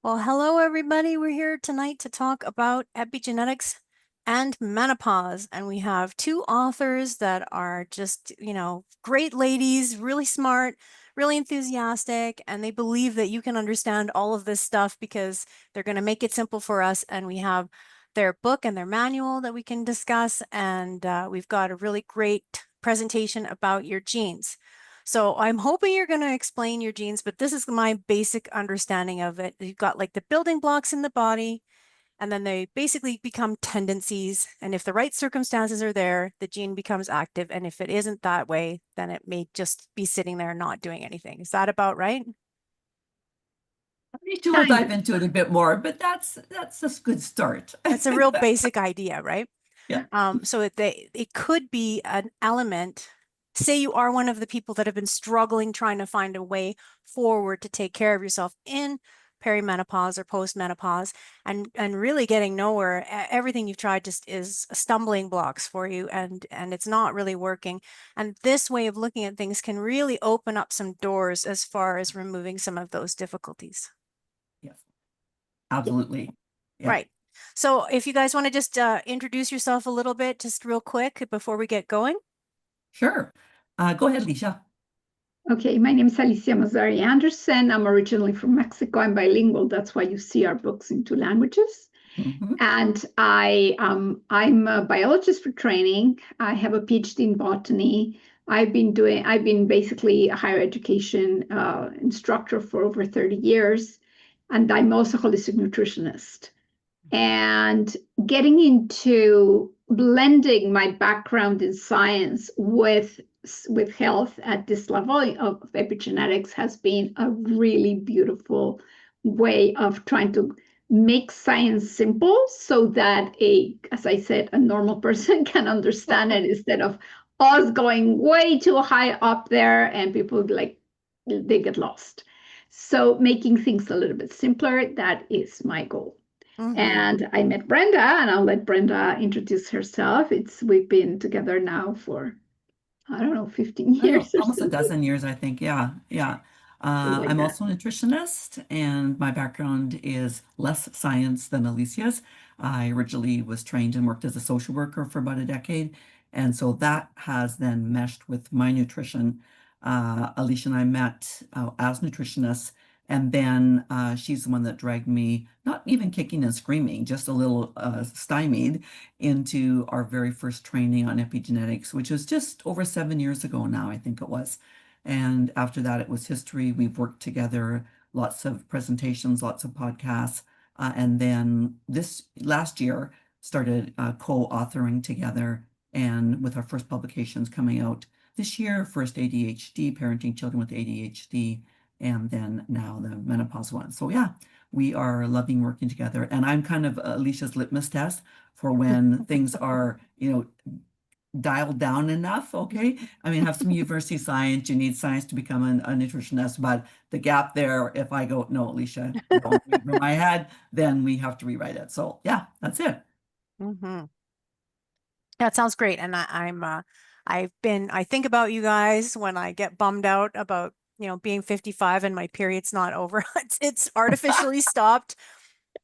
Well, hello, everybody. We're here tonight to talk about epigenetics and menopause. And we have two authors that are just, great ladies, really smart, really enthusiastic, and they believe that you can understand all of this stuff because they're going to make it simple for us. And we have their book and their manual that we can discuss. And we've got a really great presentation about your genes. So I'm hoping you're going to explain your genes, but this is my basic understanding of it. You've got like the building blocks in the body, and then they basically become tendencies. And if the right circumstances are there, the gene becomes active. And if it isn't that way, then it may just be sitting there not doing anything. Is that about right? Me too, we'll dive into it a bit more, but that's a good start. That's a real basic idea, right? Yeah. So it could be an element. Say you are one of the people that have been struggling trying to find a way forward to take care of yourself in perimenopause or postmenopause and really getting nowhere. Everything you've tried just is stumbling blocks for you and it's not really working. And this way of looking at things can really open up some doors as far as removing some of those difficulties. Yes, absolutely. Yeah, Right. So if you guys want to just introduce yourself a little bit, just real quick before we get going. sure. Go ahead, Alicia. Okay, my name is Alicia Mazzari Anderson. I'm originally from Mexico. I'm bilingual. That's why you see our books in two languages. Mhm. And I'm a biologist for training. I have a PhD in botany. I've been basically a higher education instructor for over 30 years. And I'm also a holistic nutritionist. And getting into blending my background in science with health at this level of epigenetics has been a really beautiful way of trying to make science simple so that as I said, a normal person can understand it instead of us going way too high up there and people like they get lost. So making things a little bit simpler, that is my goal. Mm-hmm. And I met Brenda, and I'll let Brenda introduce herself. We've been together now for, I don't know, 15 years or Almost a something. dozen years, I think. Yeah, yeah. Like I'm that. also a nutritionist, and my background is less science than Alicia's. I originally was trained and worked as a social worker for about a decade, and so that has then meshed with my nutrition. Alicia and I met as nutritionists, and then she's the one that dragged me, not even kicking and screaming, just a little stymied, into our very first training on epigenetics, which was just over 7 years ago now, I think it was. And after that, it was history. We've worked together, lots of presentations, lots of podcasts. And then this last year, started co-authoring together and with our first publications coming out this year, first ADHD, parenting children with ADHD, and then now the menopause one. So yeah, we are loving working together. And I'm kind of Alicia's litmus test for when things are, dialed down enough. Okay. I mean, have some university science, you need science to become a nutritionist, but the gap there, if I go, no, Alicia, don't read from my head, then we have to rewrite it. So yeah, that's it. Mm-hmm. That sounds great. And I think about you guys when I get bummed out about, being 55 and my period's not over. It's artificially stopped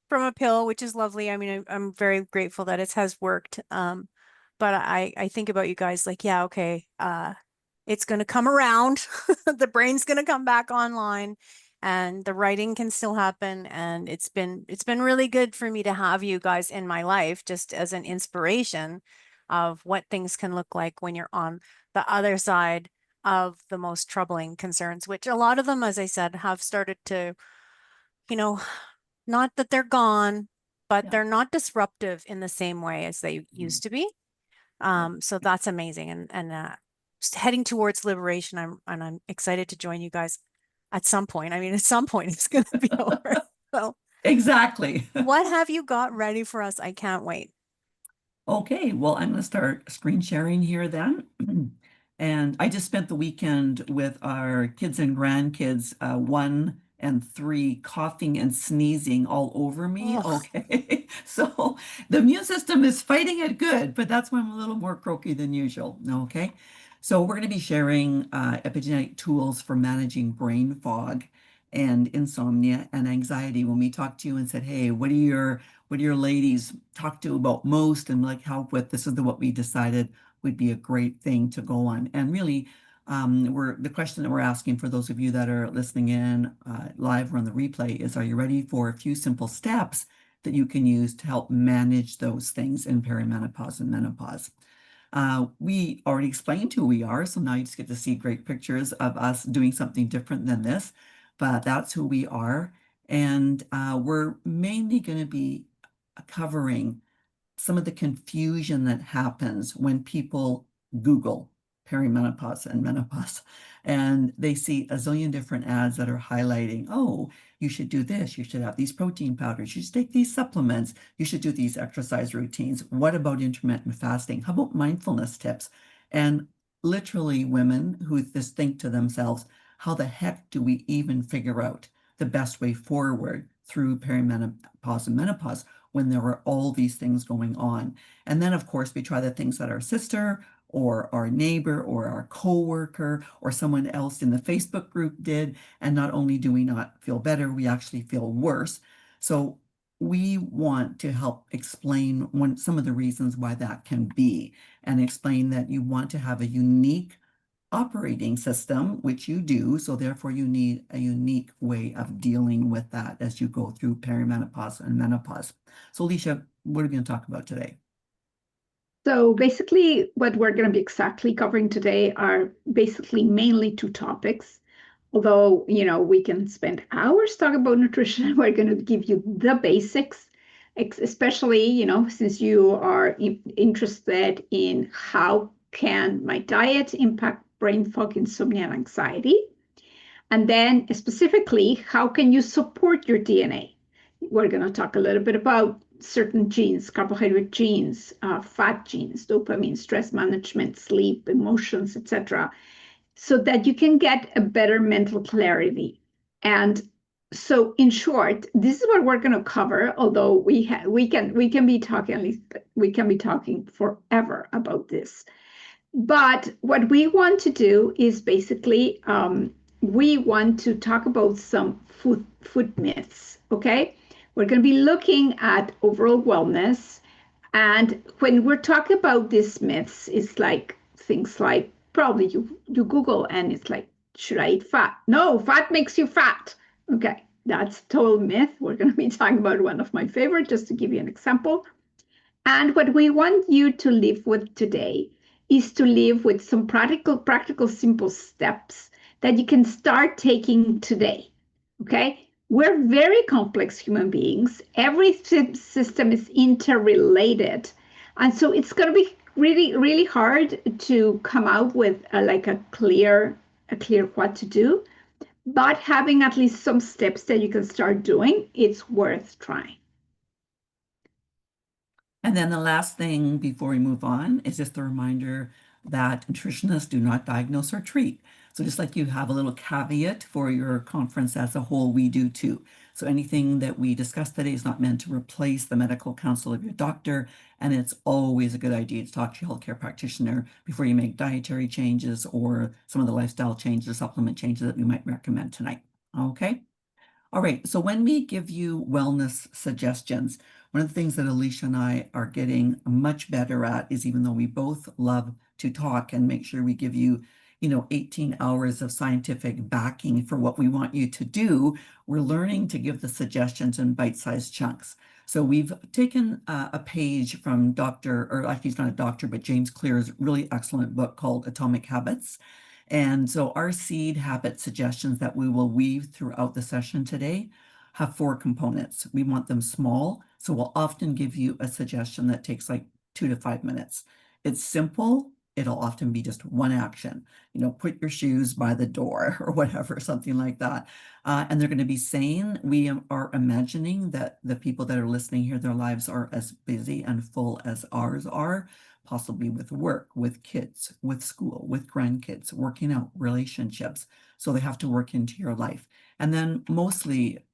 from a pill, which is lovely. I mean, I'm very grateful that it has worked. But I think about you guys like, yeah, okay, it's going to come around. The brain's going to come back online and the writing can still happen. And it's been really good for me to have you guys in my life just as an inspiration of what things can look like when you're on the other side of the most troubling concerns, which a lot of them, as I said, have started to, you know, not that they're gone, but Yeah. they're not disruptive in the same way as they Mhm. used to be. So that's amazing. And just heading towards liberation. I'm excited to join you guys at some point. I mean, at some point it's going to be over. So Exactly. what have you got ready for us? I can't wait. Okay, well, I'm going to start screen sharing here then. And I just spent the weekend with our kids and grandkids, 1 and 3, coughing and sneezing all over me. Oh, Okay, so the immune system is fighting it good, but that's why I'm a little more croaky than usual. Okay, so we're going to be sharing epigenetic tools for managing brain fog. and insomnia and anxiety. When we talked to you and said, hey, what do your ladies talk to about most and like help with, this is what we decided would be a great thing to go on. And really, the question that we're asking for those of you that are listening in live or on the replay is, are you ready for a few simple steps that you can use to help manage those things in perimenopause and menopause? We already explained who we are, so now you just get to see great pictures of us doing something different than this, but that's who we are. And we're mainly going to be covering some of the confusion that happens when people Google perimenopause and menopause, and they see a zillion different ads that are highlighting, oh, you should do this, you should have these protein powders, you should take these supplements, you should do these exercise routines. What about intermittent fasting? How about mindfulness tips? And literally women who just think to themselves, how the heck do we even figure out the best way forward through perimenopause and menopause when there are all these things going on? And then, of course, we try the things that our sister or our neighbor or our coworker or someone else in the Facebook group did. And not only do we not feel better, we actually feel worse. So we want to help explain some of the reasons why that can be, and explain that you want to have a unique operating system, which you do, so therefore you need a unique way of dealing with that as you go through perimenopause and menopause. So Alicia, what are we going to talk about today? So basically, what we're going to be exactly covering today are basically mainly two topics. Although, we can spend hours talking about nutrition, we're going to give you the basics, especially, since you are interested in how can my diet impact brain fog, insomnia, and anxiety. And then specifically, how can you support your DNA? We're going to talk a little bit about certain genes, carbohydrate genes, fat genes, dopamine, stress management, sleep, emotions, etc., so that you can get a better mental clarity. And so, in short, this is what we're going to cover. Although we can be talking, at least we can be talking forever about this. But what we want to do is basically we want to talk about some food myths. Okay, we're going to be looking at overall wellness, and when we're talking about these myths, it's like things like probably you Google and it's like, should I eat fat? No, fat makes you fat. Okay, that's total myth. We're going to be talking about one of my favorite, just to give you an example. And what we want you to live with today is to live with some practical, simple steps that you can start taking today. Okay? We're very complex human beings. Every system is interrelated. And so it's going to be really, really hard to come out with a clear what to do. But having at least some steps that you can start doing, it's worth trying. And then the last thing before we move on is just a reminder that nutritionists do not diagnose or treat. So just like you have a little caveat for your conference as a whole, we do too. So anything that we discuss today is not meant to replace the medical counsel of your doctor. And it's always a good idea to talk to your healthcare practitioner before you make dietary changes or some of the lifestyle changes or supplement changes that we might recommend tonight. Okay. All right, so when we give you wellness suggestions, one of the things that Alicia and I are getting much better at is, even though we both love to talk and make sure we give you, 18 hours of scientific backing for what we want you to do, we're learning to give the suggestions in bite-sized chunks. So we've taken a page from or actually he's not a doctor, but James Clear's really excellent book called Atomic Habits. And so our seed habit suggestions that we will weave throughout the session today have 4 components. We want them small, so we'll often give you a suggestion that takes like 2 to 5 minutes. It's simple. It'll often be just one action, put your shoes by the door or whatever, something like that. And they're going to be sane. We are imagining that the people that are listening here, their lives are as busy and full as ours are, possibly with work, with kids, with school, with grandkids, working out, relationships. So they have to work into your life. And then mostly,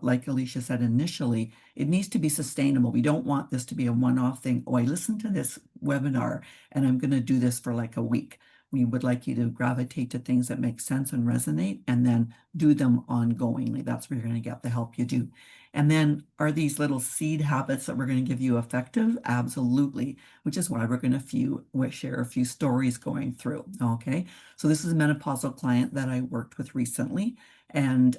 like Alicia said initially, it needs to be sustainable. We don't want this to be a one-off thing. Oh, I listened to this webinar and I'm going to do this for like a week. we would like you to gravitate to things that make sense and resonate, and then do them ongoingly. That's where you're going to get the help you do. And then, are these little seed habits that we're going to give you effective? Absolutely, which is why we're going to share a few stories going through. Okay, so this is a menopausal client that I worked with recently, and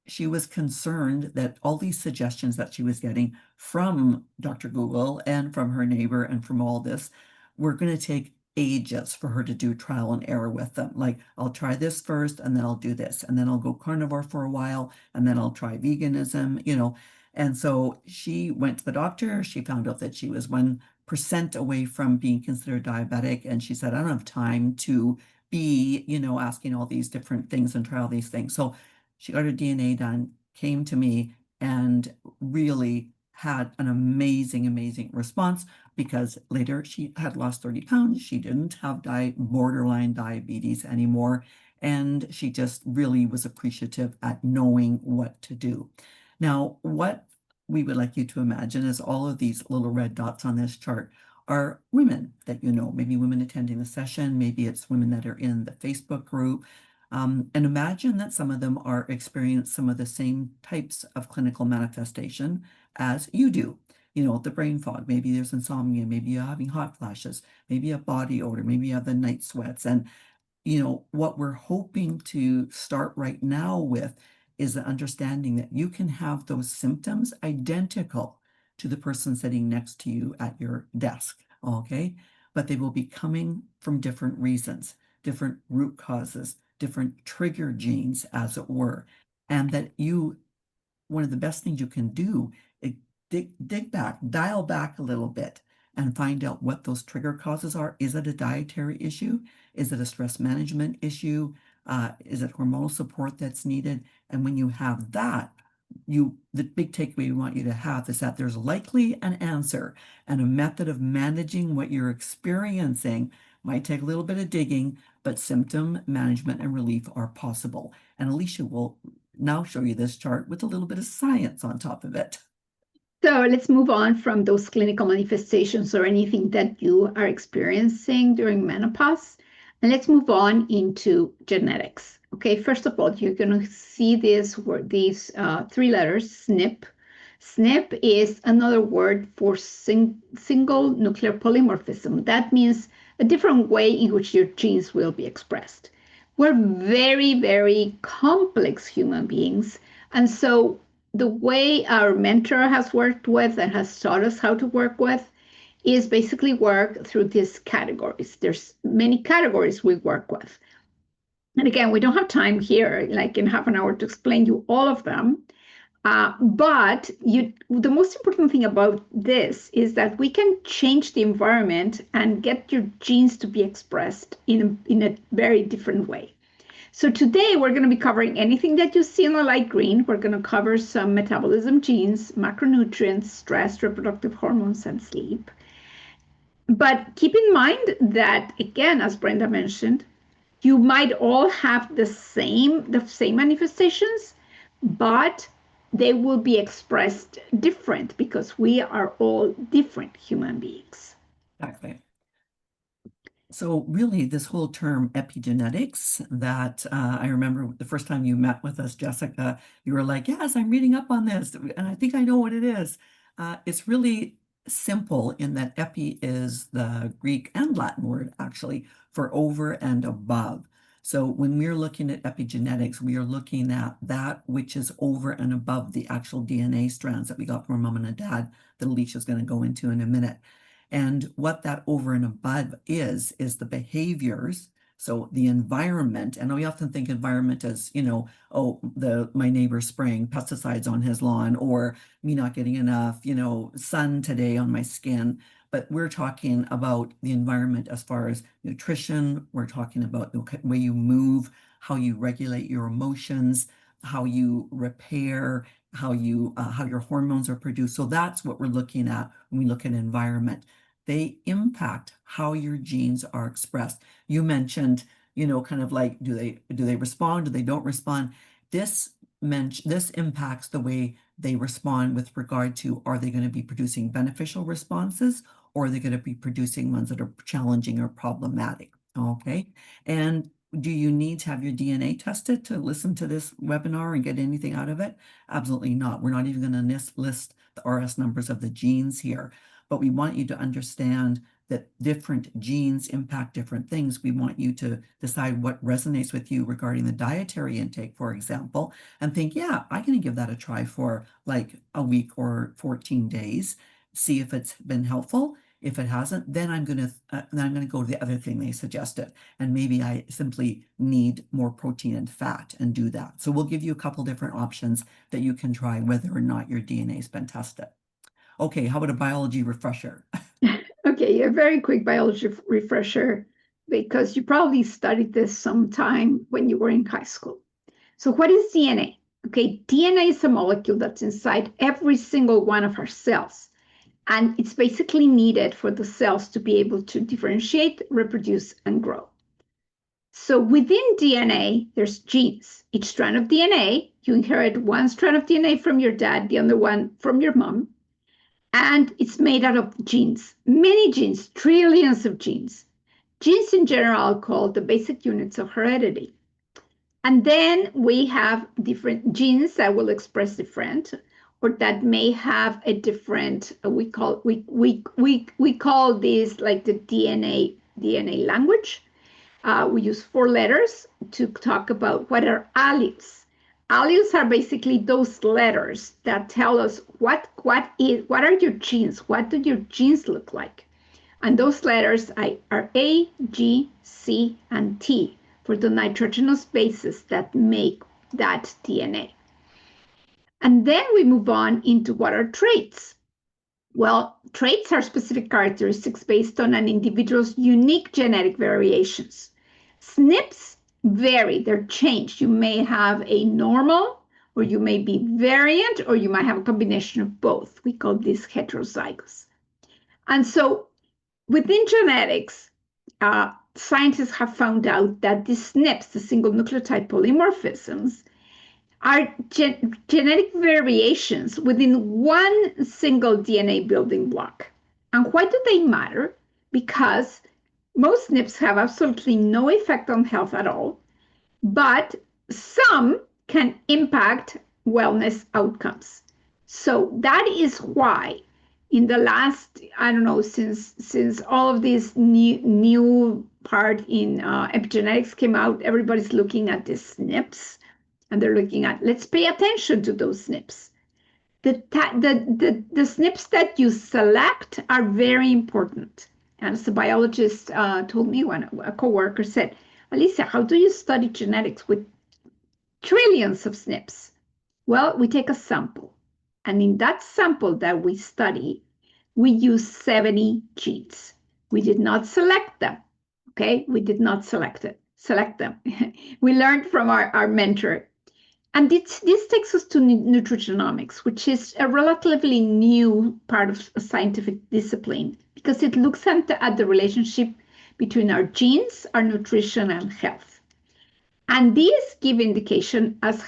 she was concerned that all these suggestions that she was getting from Dr. Google and from her neighbor and from all this were going to take ages for her to do trial and error with them. Like, I'll try this first, and then I'll do this, and then I'll go carnivore for a while, and then I'll try veganism, you know. And so she went to the doctor. She found out that she was 1% away from being considered diabetic. And she said, I don't have time to be, asking all these different things and try all these things. So she got her DNA done, came to me, and really had an amazing, amazing response, because later she had lost 30 pounds. She didn't have borderline diabetes anymore. And she just really was appreciative at knowing what to do. Now, what we would like you to imagine is all of these little red dots on this chart are women that you know, maybe women attending the session, maybe it's women that are in the Facebook group. And imagine that some of them are experiencing some of the same types of clinical manifestation as you do. The brain fog, maybe there's insomnia, maybe you're having hot flashes, maybe a body odor, maybe you have the night sweats. And, what we're hoping to start right now with is the understanding that you can have those symptoms identical to the person sitting next to you at your desk, okay? But they will be coming from different reasons, different root causes, different trigger genes, as it were. And that one of the best things you can do is dig back, dial back a little bit, and find out what those trigger causes are. Is it a dietary issue? Is it a stress management issue? Is it hormonal support that's needed? And when you have that, the big takeaway we want you to have is that there's likely an answer, and a method of managing what you're experiencing. Might take a little bit of digging, but symptom management and relief are possible. And Alicia will now show you this chart with a little bit of science on top of it. So let's move on from those clinical manifestations or anything that you are experiencing during menopause. And let's move on into genetics. Okay, first of all, you're going to see these three letters, SNP. SNP is another word for single nuclear polymorphism. That means a different way in which your genes will be expressed. We're very, very complex human beings. And so the way our mentor has worked with and has taught us how to work with is basically work through these categories. There's many categories we work with. And again, we don't have time here, like in half an hour, to explain you all of them. But the most important thing about this is that we can change the environment and get your genes to be expressed in a very different way. So today we're going to be covering anything that you see in the light green. We're going to cover some metabolism genes, macronutrients, stress, reproductive hormones, and sleep. But keep in mind that, again, as Brenda mentioned, you might all have the same manifestations, but they will be expressed different because we are all different human beings. Exactly. So really, this whole term epigenetics that I remember the first time you met with us, Jessica, you were like, yes, I'm reading up on this, and I think I know what it is. It's really simple in that epi is the Greek and Latin word, actually, for over and above. So when we're looking at epigenetics, we are looking at that which is over and above the actual DNA strands that we got from our mom and a dad that Alicia's going to go into in a minute. And what that over and above is the behaviors. So the environment, and we often think environment as, my neighbor spraying pesticides on his lawn, or me not getting enough, sun today on my skin. But we're talking about the environment as far as nutrition. We're talking about the way you move, how you regulate your emotions, how you repair, how your hormones are produced. So that's what we're looking at when we look at environment. They impact how your genes are expressed. You mentioned, kind of like, do they respond? Do they don't respond? This impacts the way they respond with regard to, are they going to be producing beneficial responses, or are they going to be producing ones that are challenging or problematic? Okay. And do you need to have your DNA tested to listen to this webinar and get anything out of it? Absolutely not. We're not even going to list the RS numbers of the genes here, but we want you to understand that different genes impact different things. We want you to decide what resonates with you regarding the dietary intake, for example, and think, yeah, I'm going to give that a try for like a week or 14 days, see if it's been helpful. If it hasn't, then I'm going to go to the other thing they suggested, and maybe I simply need more protein and fat and do that. So we'll give you a couple different options that you can try whether or not your DNA has been tested. Okay, how about a biology refresher? Okay, a very quick biology refresher, because you probably studied this sometime when you were in high school. So what is DNA? Okay, DNA is a molecule that's inside every single one of our cells. And it's basically needed for the cells to be able to differentiate, reproduce, and grow. So within DNA, there's genes. Each strand of DNA, you inherit one strand of DNA from your dad, the other one from your mom, and it's made out of genes, many genes, trillions of genes. Genes in general are called the basic units of heredity. And then we have different genes that will express different, or that may have a different, we call this like the DNA language. We use 4 letters to talk about what are alleles. Alleles are basically those letters that tell us what are your genes, what do your genes look like. And those letters are A, G, C, and T for the nitrogenous bases that make that DNA. And then we move on into what are traits. Well, traits are specific characteristics based on an individual's unique genetic variations. SNPs vary, they're changed. You may have a normal, or you may be variant, or you might have a combination of both. We call this heterozygous. And so within genetics, scientists have found out that the SNPs, the single nucleotide polymorphisms, are genetic variations within one single DNA building block. And why do they matter? Because most SNPs have absolutely no effect on health at all, but some can impact wellness outcomes. So that is why in the last, I don't know, since all of this new part in epigenetics came out, everybody's looking at the SNPs, and they're looking at, let's pay attention to those SNPs. The SNPs that you select are very important. And as a biologist told me, when a coworker said, Alicia, how do you study genetics with trillions of SNPs? Well, we take a sample. And in that sample that we study, we use 70 genes. We did not select them. Okay, we did not select them. We learned from our mentor. And this takes us to nutrigenomics, which is a relatively new part of a scientific discipline, because it looks at the relationship between our genes, our nutrition, and health. And these give indication as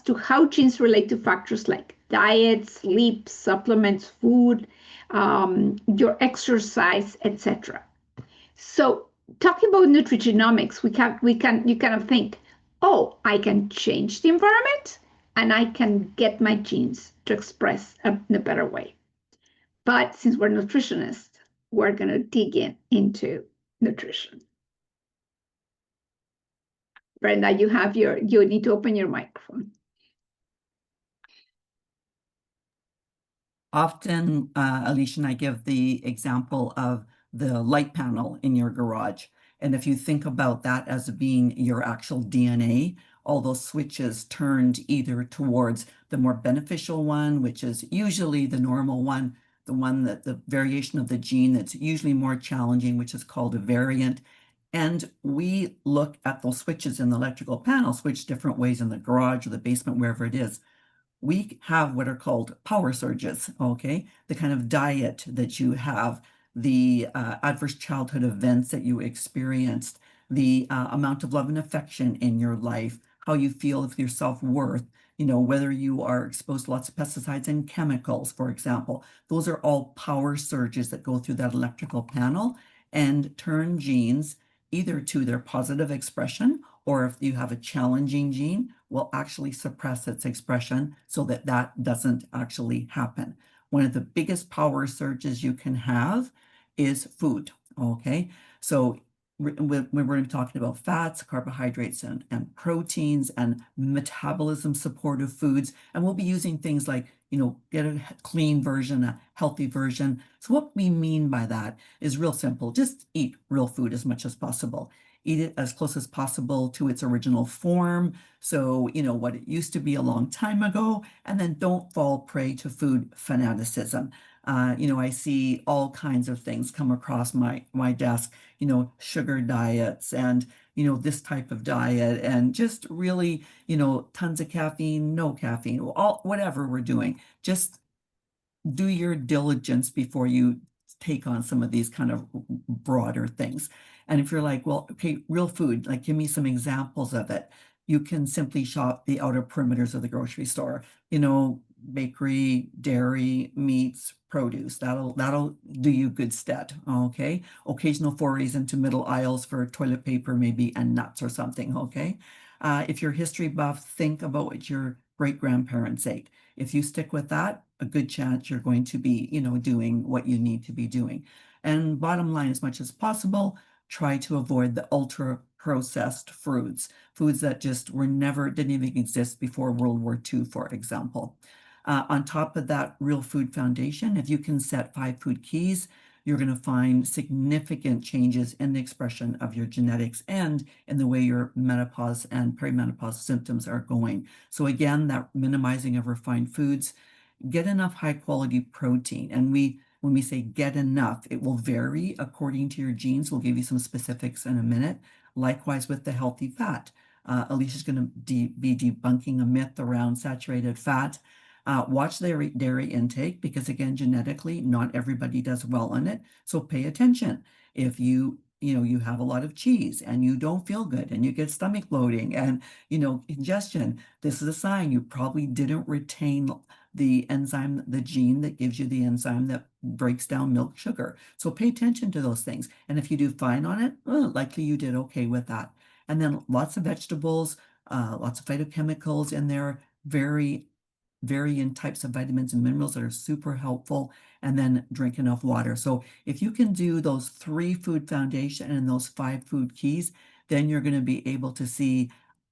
to how genes relate to factors like diet, sleep, supplements, food, your exercise, etc. So talking about nutrigenomics, you kind of think, oh, I can change the environment and I can get my genes to express in a better way. But since we're nutritionists, we're going to dig into nutrition. Brenda, you need to open your microphone. Often, Alicia and I give the example of the light panel in your garage. And if you think about that as being your actual DNA, all those switches turned either towards the more beneficial one, which is usually the normal one, the one that the variation of the gene that's usually more challenging, which is called a variant. And we look at those switches in the electrical panel, switch different ways in the garage or the basement, wherever it is. We have what are called power surges, okay? The kind of diet that you have, the adverse childhood events that you experienced, the amount of love and affection in your life, how you feel with your self-worth, whether you are exposed to lots of pesticides and chemicals, for example. Those are all power surges that go through that electrical panel and turn genes either to their positive expression, or if you have a challenging gene, will actually suppress its expression so that that doesn't actually happen. One of the biggest power surges you can have is food, okay? So when we're going to be talking about fats, carbohydrates, and proteins and metabolism supportive foods, and we'll be using things like, get a clean version, a healthy version. So what we mean by that is real simple. Just eat real food as much as possible. Eat it as close as possible to its original form. So, what it used to be a long time ago, and then don't fall prey to food fanaticism. I see all kinds of things come across my desk, sugar diets and, this type of diet and just really, tons of caffeine, no caffeine, whatever we're doing. Just do your diligence before you take on some of these kind of broader things. And if you're like, well, okay, real food, like give me some examples of it, you can simply shop the outer perimeters of the grocery store, bakery, dairy, meats, produce. That'll do you good stead. Okay. Occasional forays into middle aisles for toilet paper, maybe, and nuts or something. Okay. If you're history buff, think about what your great grandparents ate. If you stick with that, a good chance you're going to be, doing what you need to be doing. And bottom line, as much as possible, try to avoid the ultra processed foods that just didn't even exist before World War II, for example. On top of that real food foundation, if you can set 5 food keys, you're going to find significant changes in the expression of your genetics and in the way your menopause and perimenopause symptoms are going. So again, that minimizing of refined foods, get enough high quality protein. And when we say get enough, it will vary according to your genes. We'll give you some specifics in a minute. Likewise with the healthy fat. Alicia's going to be debunking a myth around saturated fat. Watch their dairy intake because, again, genetically, not everybody does well on it. So pay attention. If you have a lot of cheese and you don't feel good and you get stomach bloating and, ingestion, this is a sign you probably didn't retain the enzyme, the gene that gives you the enzyme that breaks down milk sugar. So pay attention to those things. And if you do fine on it, well, likely you did okay with that. And then lots of vegetables, lots of phytochemicals in there, varying types of vitamins and minerals that are super helpful, and then drink enough water. So if you can do those 3 food foundation and those 5 food keys, then you're going to be able to see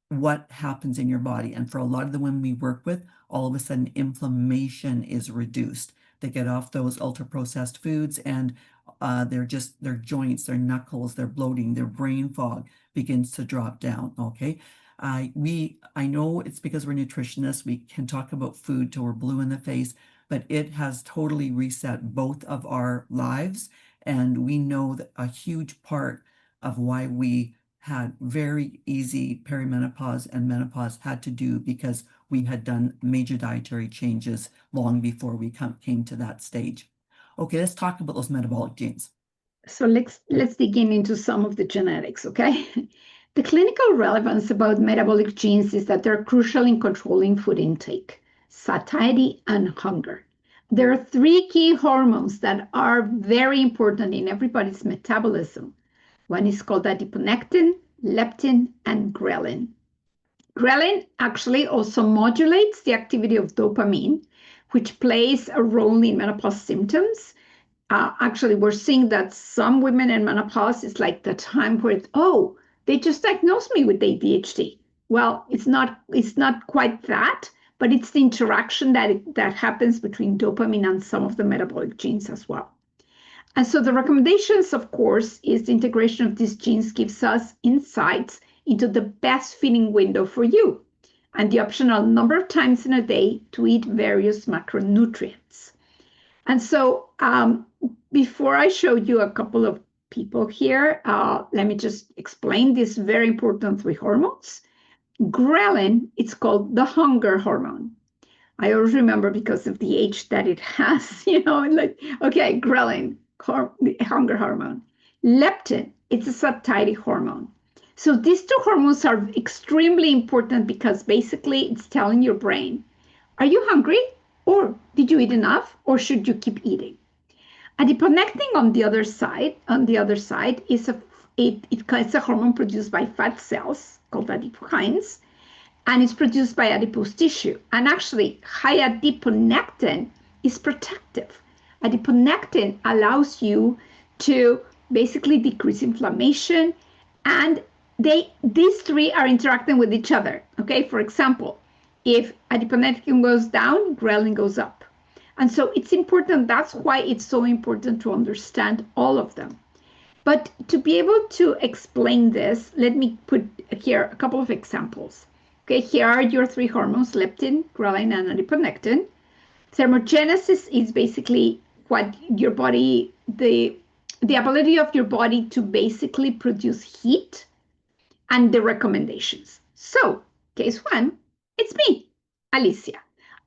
what happens in your body. And for a lot of the women we work with, all of a sudden inflammation is reduced. They get off those ultra processed foods and their joints, their knuckles, their bloating, their brain fog begins to drop down. Okay. I know it's because we're nutritionists. We can talk about food till we're blue in the face, but it has totally reset both of our lives. And we know that a huge part of why we had very easy perimenopause and menopause had to do because we had done major dietary changes long before we came to that stage. Okay, let's talk about those metabolic genes. So let's dig into some of the genetics, okay? The clinical relevance about metabolic genes is that they're crucial in controlling food intake, satiety, and hunger. There are 3 key hormones that are very important in everybody's metabolism. One is called adiponectin, leptin, and ghrelin. Ghrelin actually also modulates the activity of dopamine, which plays a role in menopause symptoms. Actually, we're seeing that some women in menopause is like the time where, oh, they just diagnosed me with ADHD. Well, it's not quite that, but it's the interaction that happens between dopamine and some of the metabolic genes as well. And so the recommendations, of course, is the integration of these genes gives us insights into the best fitting window for you and the optional number of times in a day to eat various macronutrients. And so before I show you a couple of people here, let me just explain these very important 3 hormones. Ghrelin, it's called the hunger hormone. I always remember because of the age that it has, like, okay, ghrelin, the hunger hormone. Leptin, it's a satiety hormone. So these 2 hormones are extremely important because basically it's telling your brain, are you hungry? Or did you eat enough? Or should you keep eating? Adiponectin on the other side is it's a hormone produced by fat cells called adipokines, and it's produced by adipose tissue. And actually, high adiponectin is protective. Adiponectin allows you to basically decrease inflammation, and these three are interacting with each other. Okay, for example, if adiponectin goes down, ghrelin goes up. And so it's important. That's why it's so important to understand all of them. But to be able to explain this, let me put here a couple of examples. Okay, here are your three hormones, leptin, ghrelin, and adiponectin. Thermogenesis is basically what your body, the ability of your body to basically produce heat, and the recommendations. So, case one, it's me, Alicia.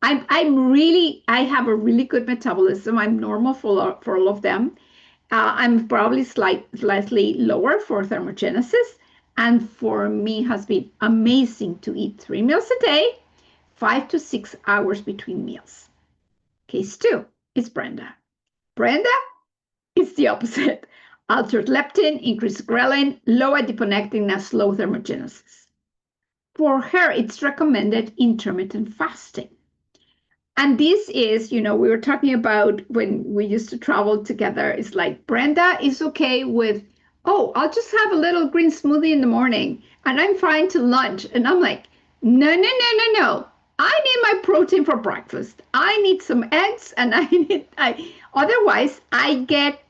I have a really good metabolism. I'm normal for all of them. I'm probably slightly lower for thermogenesis. And for me, has been amazing to eat 3 meals a day, 5 to 6 hours between meals. Case two is Brenda. Brenda is the opposite. Altered leptin, increased ghrelin, low adiponectin, and slow thermogenesis. For her, it's recommended intermittent fasting. And this is, we were talking about when we used to travel together. It's like Brenda is okay with, oh, I'll just have a little green smoothie in the morning and I'm fine to lunch. And I'm like, no, no, no, no, no. I need my protein for breakfast. I need some eggs, and otherwise I get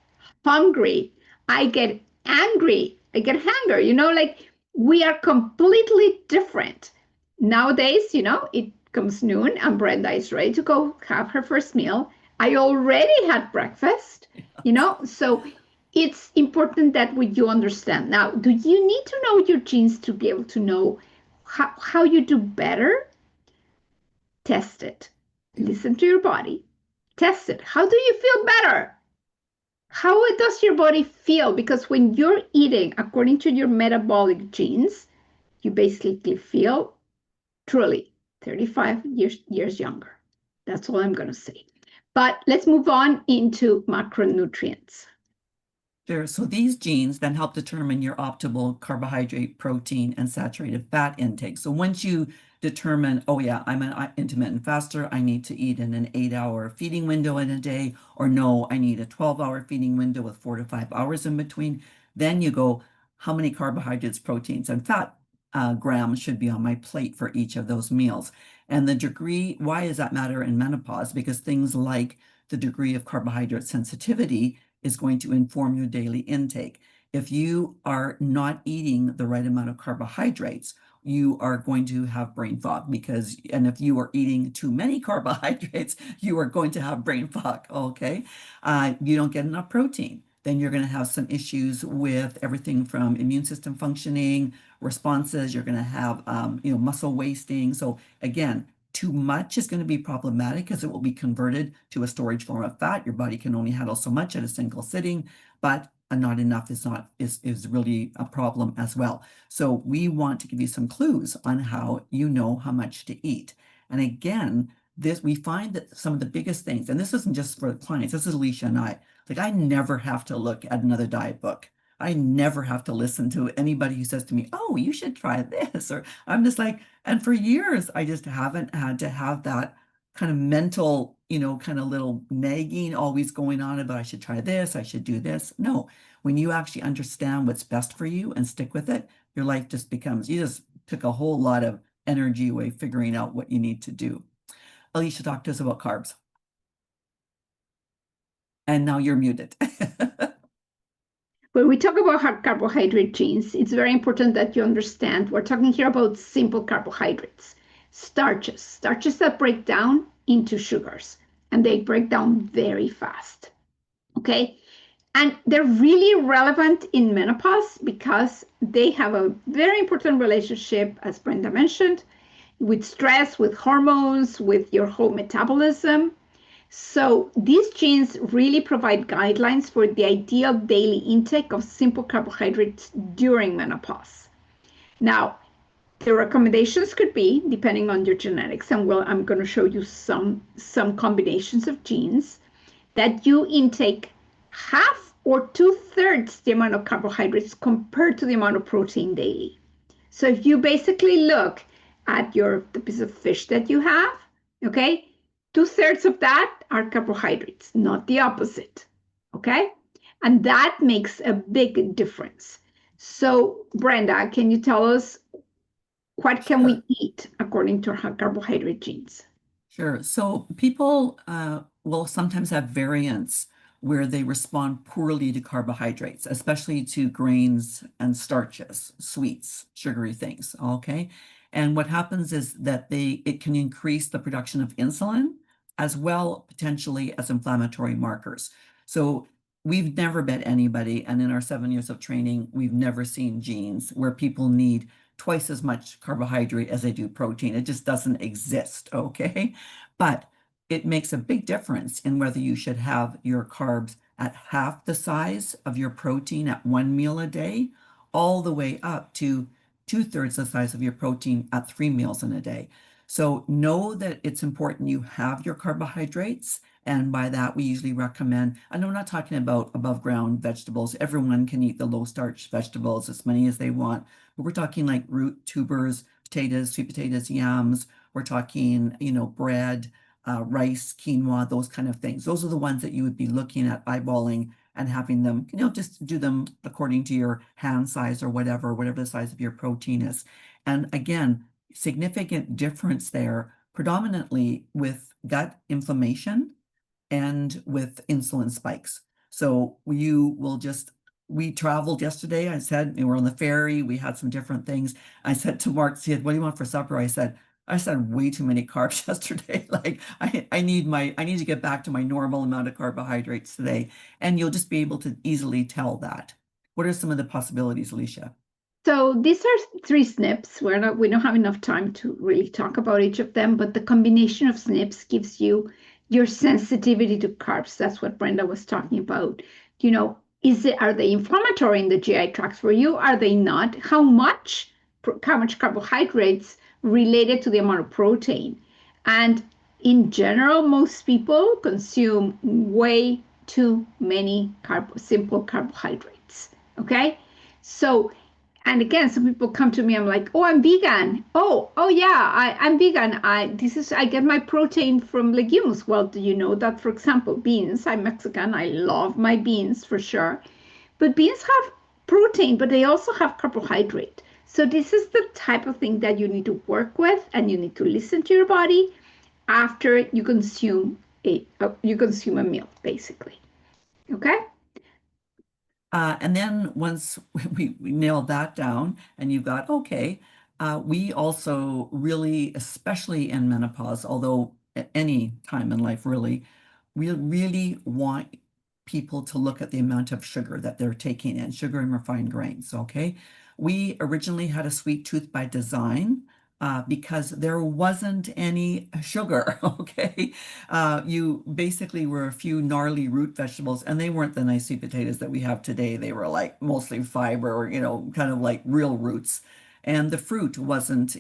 hungry. I get angry. I get hunger. Like we are completely different. Nowadays, it comes noon and Brenda is ready to go have her first meal. I already had breakfast, so it's important that you understand. Now, do you need to know your genes to be able to know how you do better? Test it. Listen to your body. Test it. How do you feel better? How does your body feel? Because when you're eating according to your metabolic genes, you basically feel truly 35 years younger. That's all I'm going to say. But let's move on into macronutrients. Sure. So these genes then help determine your optimal carbohydrate, protein, and saturated fat intake. So once you determine, oh yeah, I'm an intermittent faster, I need to eat in an 8-hour feeding window in a day, or no, I need a 12-hour feeding window with 4 to 5 hours in between. Then you go, how many carbohydrates, proteins, and fat grams should be on my plate for each of those meals? And the degree, why does that matter in menopause? Because things like the degree of carbohydrate sensitivity is going to inform your daily intake. If you are not eating the right amount of carbohydrates, you are going to have brain fog and if you are eating too many carbohydrates, you are going to have brain fog, okay? You don't get enough protein, then you're going to have some issues with everything from immune system functioning, responses, you're going to have, muscle wasting. So again, too much is going to be problematic because it will be converted to a storage form of fat. Your body can only handle so much at a single sitting, but not enough is really a problem as well. So we want to give you some clues on how you know how much to eat. And again, we find that some of the biggest things, and this isn't just for the clients, this is Alicia and I. Like I never have to look at another diet book. I never have to listen to anybody who says to me, oh, you should try this. Or I'm just like, and for years, I just haven't had to have that kind of mental, kind of little nagging always going on about I should try this, I should do this. No, when you actually understand what's best for you and stick with it, your life just you just took a whole lot of energy away figuring out what you need to do. Alicia, talk to us about carbs. And now you're muted. When we talk about carbohydrate genes, it's very important that you understand we're talking here about simple carbohydrates, starches that break down into sugars, and they break down very fast. Okay? And they're really relevant in menopause because they have a very important relationship, as Brenda mentioned, with stress, with hormones, with your whole metabolism. So these genes really provide guidelines for the ideal daily intake of simple carbohydrates during menopause. Now, the recommendations could be, depending on your genetics, and I'm going to show you some combinations of genes, that you intake half or 2/3 the amount of carbohydrates compared to the amount of protein daily. So if you basically look at the piece of fish that you have, okay, 2/3 of that are carbohydrates, not the opposite, okay? And that makes a big difference. So Brenda, can you tell us what can we Sure. eat according to our carbohydrate genes? Sure. So people will sometimes have variants where they respond poorly to carbohydrates, especially to grains and starches, sweets, sugary things. Okay. And what happens is that it can increase the production of insulin as well, potentially as inflammatory markers. So we've never met anybody, and in our 7 years of training, we've never seen genes where people need twice as much carbohydrate as they do protein. It just doesn't exist, okay? But it makes a big difference in whether you should have your carbs at half the size of your protein at one meal a day, all the way up to 2/3 the size of your protein at 3 meals in a day. So know that it's important you have your carbohydrates. And by that, we usually recommend, and I'm not talking about above ground vegetables. Everyone can eat the low starch vegetables, as many as they want. But we're talking like root, tubers, potatoes, sweet potatoes, yams. We're talking, bread, rice, quinoa, those kind of things. Those are the ones that you would be looking at eyeballing and having them, just do them according to your hand size or whatever the size of your protein is. And again, significant difference there, predominantly with gut inflammation and with insulin spikes. So we traveled yesterday. I said, we were on the ferry. We had some different things. I said to Mark, he said, what do you want for supper? I said way too many carbs yesterday. Like I need to get back to my normal amount of carbohydrates today. And you'll just be able to easily tell that. What are some of the possibilities, Alicia? So these are three SNPs. We don't have enough time to really talk about each of them, but the combination of SNPs gives you your sensitivity to carbs. That's what Brenda was talking about. Are they inflammatory in the GI tract for you? Are they not? How much carbohydrates related to the amount of protein? And in general, most people consume way too many simple carbohydrates. Okay? So and again, some people come to me, I'm like, oh, I'm vegan. Oh yeah, I'm vegan. I get my protein from legumes. Well, do you know that, for example, beans, I'm Mexican, I love my beans for sure. But beans have protein, but they also have carbohydrate. So this is the type of thing that you need to work with, and you need to listen to your body after you consume a meal, basically. Okay? And then once we nailed that down and you've got, okay, we also really, especially in menopause, although at any time in life really, we really want people to look at the amount of sugar that they're taking in, sugar and refined grains, okay? We originally had a sweet tooth by design because there wasn't any sugar, okay? You basically were a few gnarly root vegetables, and they weren't the nice sweet potatoes that we have today. They were like mostly fiber, kind of like real roots. And the fruit wasn't,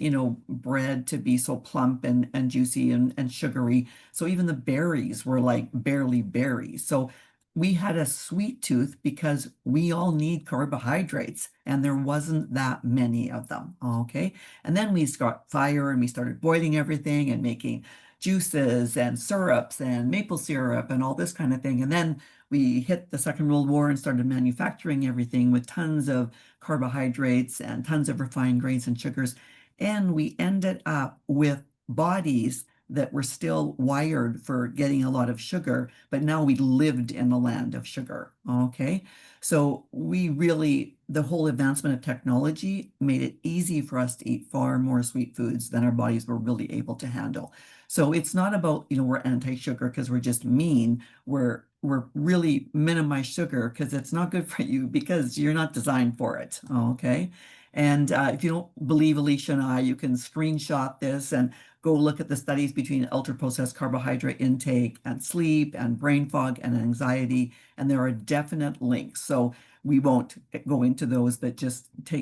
bred to be so plump and juicy and sugary. So even the berries were like barely berries. So we had a sweet tooth because we all need carbohydrates, and there wasn't that many of them. Okay. And then we got fire and we started boiling everything and making juices and syrups and maple syrup and all this kind of thing. And then we hit the Second World War and started manufacturing everything with tons of carbohydrates and tons of refined grains and sugars. And we ended up with bodies that were still wired for getting a lot of sugar, but now we lived in the land of sugar. Okay. So the whole advancement of technology made it easy for us to eat far more sweet foods than our bodies were really able to handle. So it's not about, we're anti-sugar because we're just mean. We're really minimize sugar because it's not good for you because you're not designed for it. Okay. And if you don't believe Alicia and I, you can screenshot this and go look at the studies between ultra-processed carbohydrate intake and sleep and brain fog and anxiety. And there are definite links. So we won't go into those, but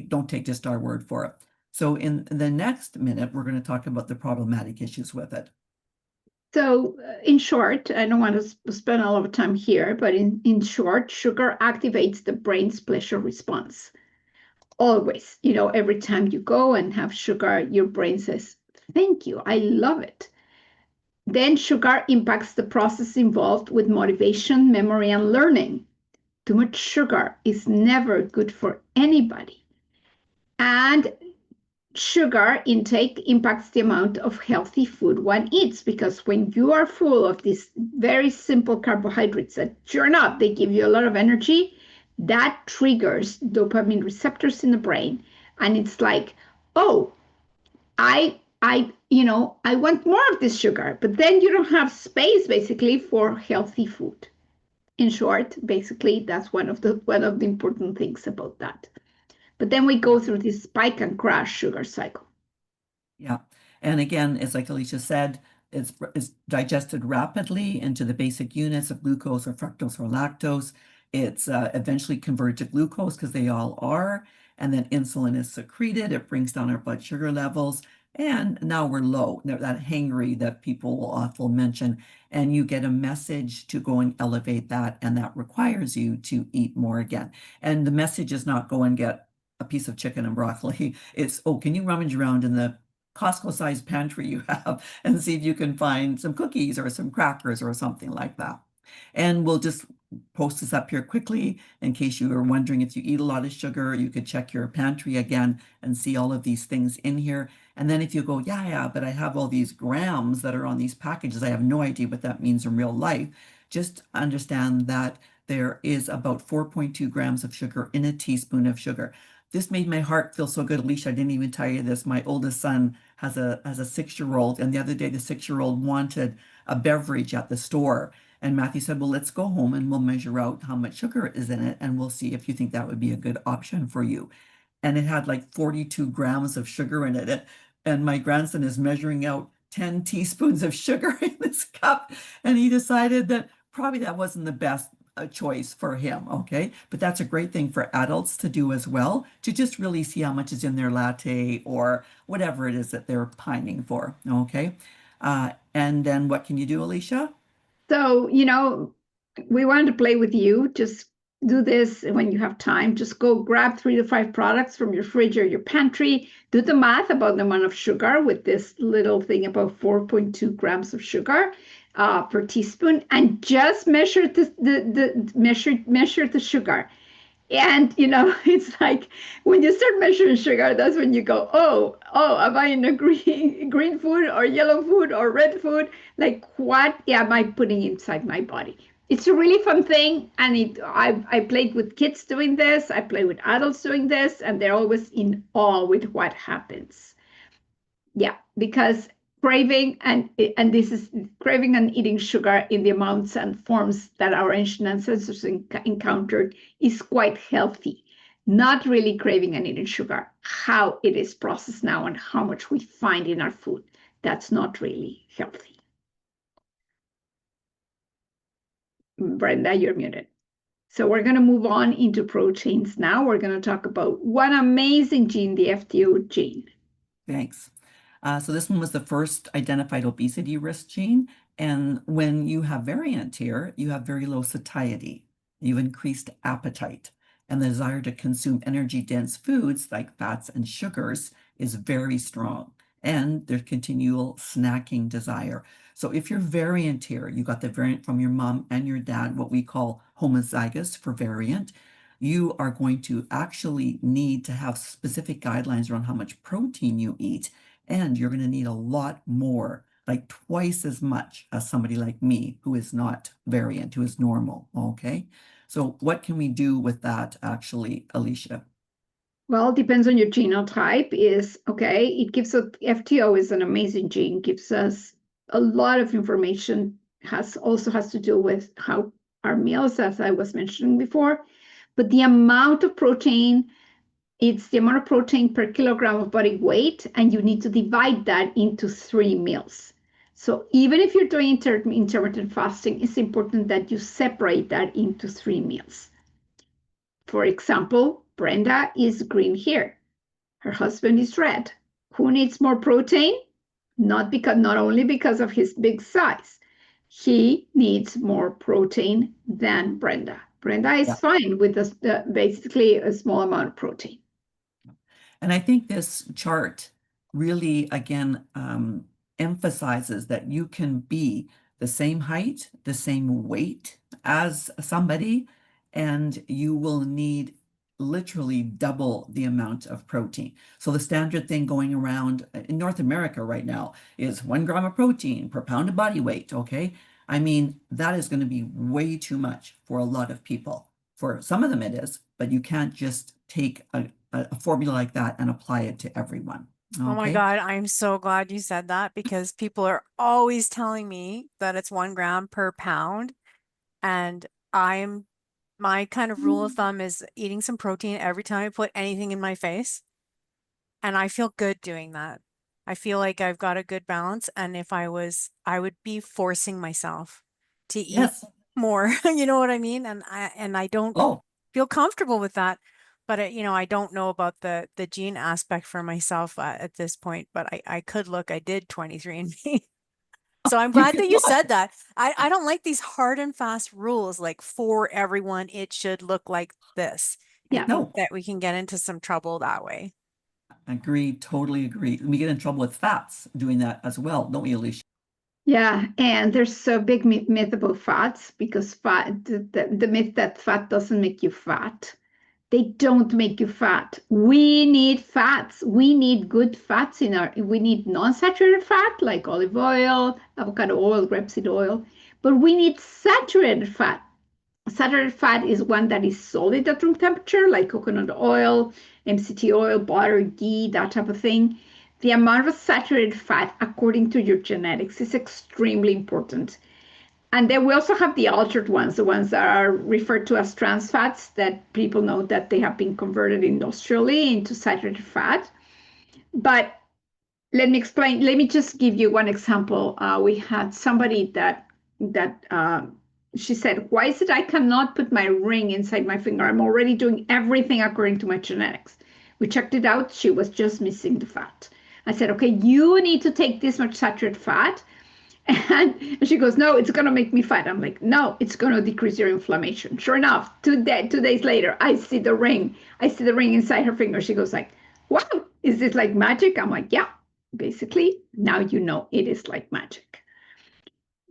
don't take just our word for it. So in the next minute, we're going to talk about the problematic issues with it. So, in short, I don't want to spend a lot of time here, but in short, sugar activates the brain's pleasure response. Always, every time you go and have sugar, your brain says, "Thank you, I love it." Then sugar impacts the process involved with motivation, memory, and learning. Too much sugar is never good for anybody. And sugar intake impacts the amount of healthy food one eats, because when you are full of these very simple carbohydrates that churn up, they give you a lot of energy, that triggers dopamine receptors in the brain. And it's like, oh, I want more of this sugar, but then you don't have space basically for healthy food. In short, basically, that's one of the important things about that. But then we go Yeah. through this spike and crash sugar cycle. Yeah. And again, it's like Alicia said, it's digested rapidly into the basic units of glucose or fructose or lactose. It's eventually converted to glucose, because they all are. And then insulin is secreted. It brings down our blood sugar levels. And now we're low, that hangry that people will often mention. And you get a message to go and elevate that. And that requires you to eat more again. And the message is not go and get a piece of chicken and broccoli. It's, oh, can you rummage around in the Costco-sized pantry you have and see if you can find some cookies or some crackers or something like that. And we'll just post this up here quickly in case you are wondering if you eat a lot of sugar. You could check your pantry again and see all of these things in here. And then if you go, yeah, but I have all these grams that are on these packages, I have no idea what that means in real life. Just understand that there is about 4.2 grams of sugar in a teaspoon of sugar. This made my heart feel so good, Alicia. I didn't even tell you this. My oldest son has a 6-year-old, and the other day the 6-year-old wanted a beverage at the store. And Matthew said, well, let's go home and we'll measure out how much sugar is in it, and we'll see if you think that would be a good option for you. And it had like 42 grams of sugar in it. And my grandson is measuring out 10 teaspoons of sugar in this cup. And he decided that probably that wasn't the best choice for him. Okay. But that's a great thing for adults to do as well, to just really see how much is in their latte or whatever it is that they're pining for. Okay. And then what can you do, Alicia? So, we wanted to play with you. Just do this when you have time. Just go grab 3 to 5 products from your fridge or your pantry. Do the math about the amount of sugar with this little thing about 4.2 grams of sugar per teaspoon, and just measure measure the sugar. And it's like when you start measuring sugar, that's when you go, oh, am I in a green food or yellow food or red food? Like, what am I putting inside my body? It's a really fun thing, and I played with kids doing this, I play with adults doing this, and they're always in awe with what happens. Yeah, because craving, and this is craving and eating sugar in the amounts and forms that our ancient ancestors encountered is quite healthy. Not really craving and eating sugar, how it is processed now and how much we find in our food. That's not really healthy. Brenda, you're muted. So we're going to move on into proteins now. We're going to talk about one amazing gene, the FTO gene. Thanks. So this one was the first identified obesity risk gene. And when you have variant here, you have very low satiety. You have increased appetite. And the desire to consume energy-dense foods like fats and sugars is very strong. And there's continual snacking desire. So if you're variant here, you got the variant from your mom and your dad, what we call homozygous for variant, you are going to actually need to have specific guidelines around how much protein you eat. And you're going to need a lot more, like twice as much as somebody like me who is not variant, who is normal. Okay. So what can we do with that actually, Alicia? Well, it depends on your genotype. It gives us FTO is an amazing gene, gives us a lot of information, has to do with how our meals, as I was mentioning before. But the amount of protein, it's the amount of protein per kilogram of body weight, and you need to divide that into 3 meals. So even if you're doing intermittent fasting, it's important that you separate that into 3 meals. For example, Brenda is green here. Her husband is red. Who needs more protein? not only because of his big size. He needs more protein than Brenda. Brenda is Yeah. fine with basically a small amount of protein. And I think this chart really, again, emphasizes that you can be the same height, the same weight as somebody, and you will need literally double the amount of protein. So the standard thing going around in North America right now is 1 gram of protein per pound of body weight. Okay. I mean, that is going to be way too much for a lot of people. For some of them it is, but you can't just take a formula like that and apply it to everyone. Oh my Okay. God, I'm so glad you said that because people are always telling me that it's 1 gram per pound. And I'm my kind of rule of thumb is eating some protein every time I put anything in my face. And I feel good doing that. I feel like I've got a good balance. And if I was, I would be forcing myself to eat Yes. more. You know what I mean? And I don't Oh, feel comfortable with that. But I don't know about the gene aspect for myself at this point. But I could look. I did 23andMe. So I'm you glad can that you look. said that. I don't like these hard and fast rules like for everyone, it should look like this. I Yeah. think No, that we can get into some trouble that way. agree, totally agree. We get in trouble with fats doing that as well, don't we, Alicia? Yeah, and there's a big myth about fats because the myth that fat doesn't make you fat. They don't make you fat. We need fats. We need good fats we need non-saturated fat like olive oil, avocado oil, rapeseed oil, but we need saturated fat. Saturated fat is one that is solid at room temperature, like coconut oil, MCT oil, butter, ghee, that type of thing. The amount of saturated fat, according to your genetics, is extremely important. And then we also have the altered ones, the ones that are referred to as trans fats, that people know that they have been converted industrially into saturated fat. But let me explain. Let me just give you one example. We had somebody that she said, "Why is it I cannot put my ring inside my finger? I'm already doing everything according to my genetics." We checked it out. She was just missing the fat. I said, "Okay, you need to take this much saturated fat." And she goes, "No, it's going to make me fat." I'm like, "No, it's going to decrease your inflammation." Sure enough, 2 days later, I see the ring. I see the ring inside her finger. She goes like, "Wow, is this like magic?" I'm like, "Yeah, basically, now you know it is like magic."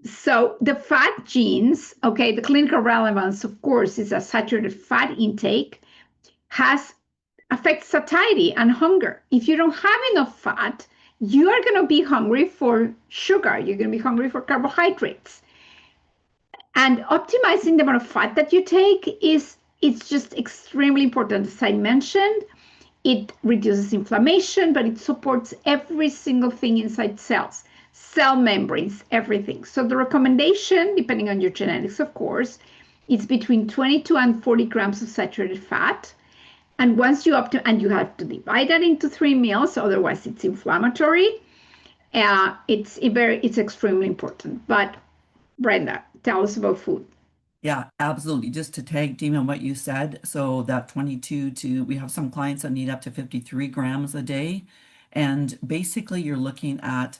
So the fat genes, okay, the clinical relevance, of course, is a saturated fat intake has affects satiety and hunger. If you don't have enough fat, you are going to be hungry for sugar. You're going to be hungry for carbohydrates. And optimizing the amount of fat that you take it's just extremely important. As I mentioned, it reduces inflammation, but it supports every single thing inside cells, cell membranes, everything. So the recommendation, depending on your genetics, of course, is between 22 and 40 grams of saturated fat. And once you and you have to divide that into 3 meals, otherwise it's inflammatory. It's extremely important. But Brenda, tell us about food. Yeah, absolutely. Just to tag team on what you said, so that 22 to, we have some clients that need up to 53 grams a day. And basically, you're looking at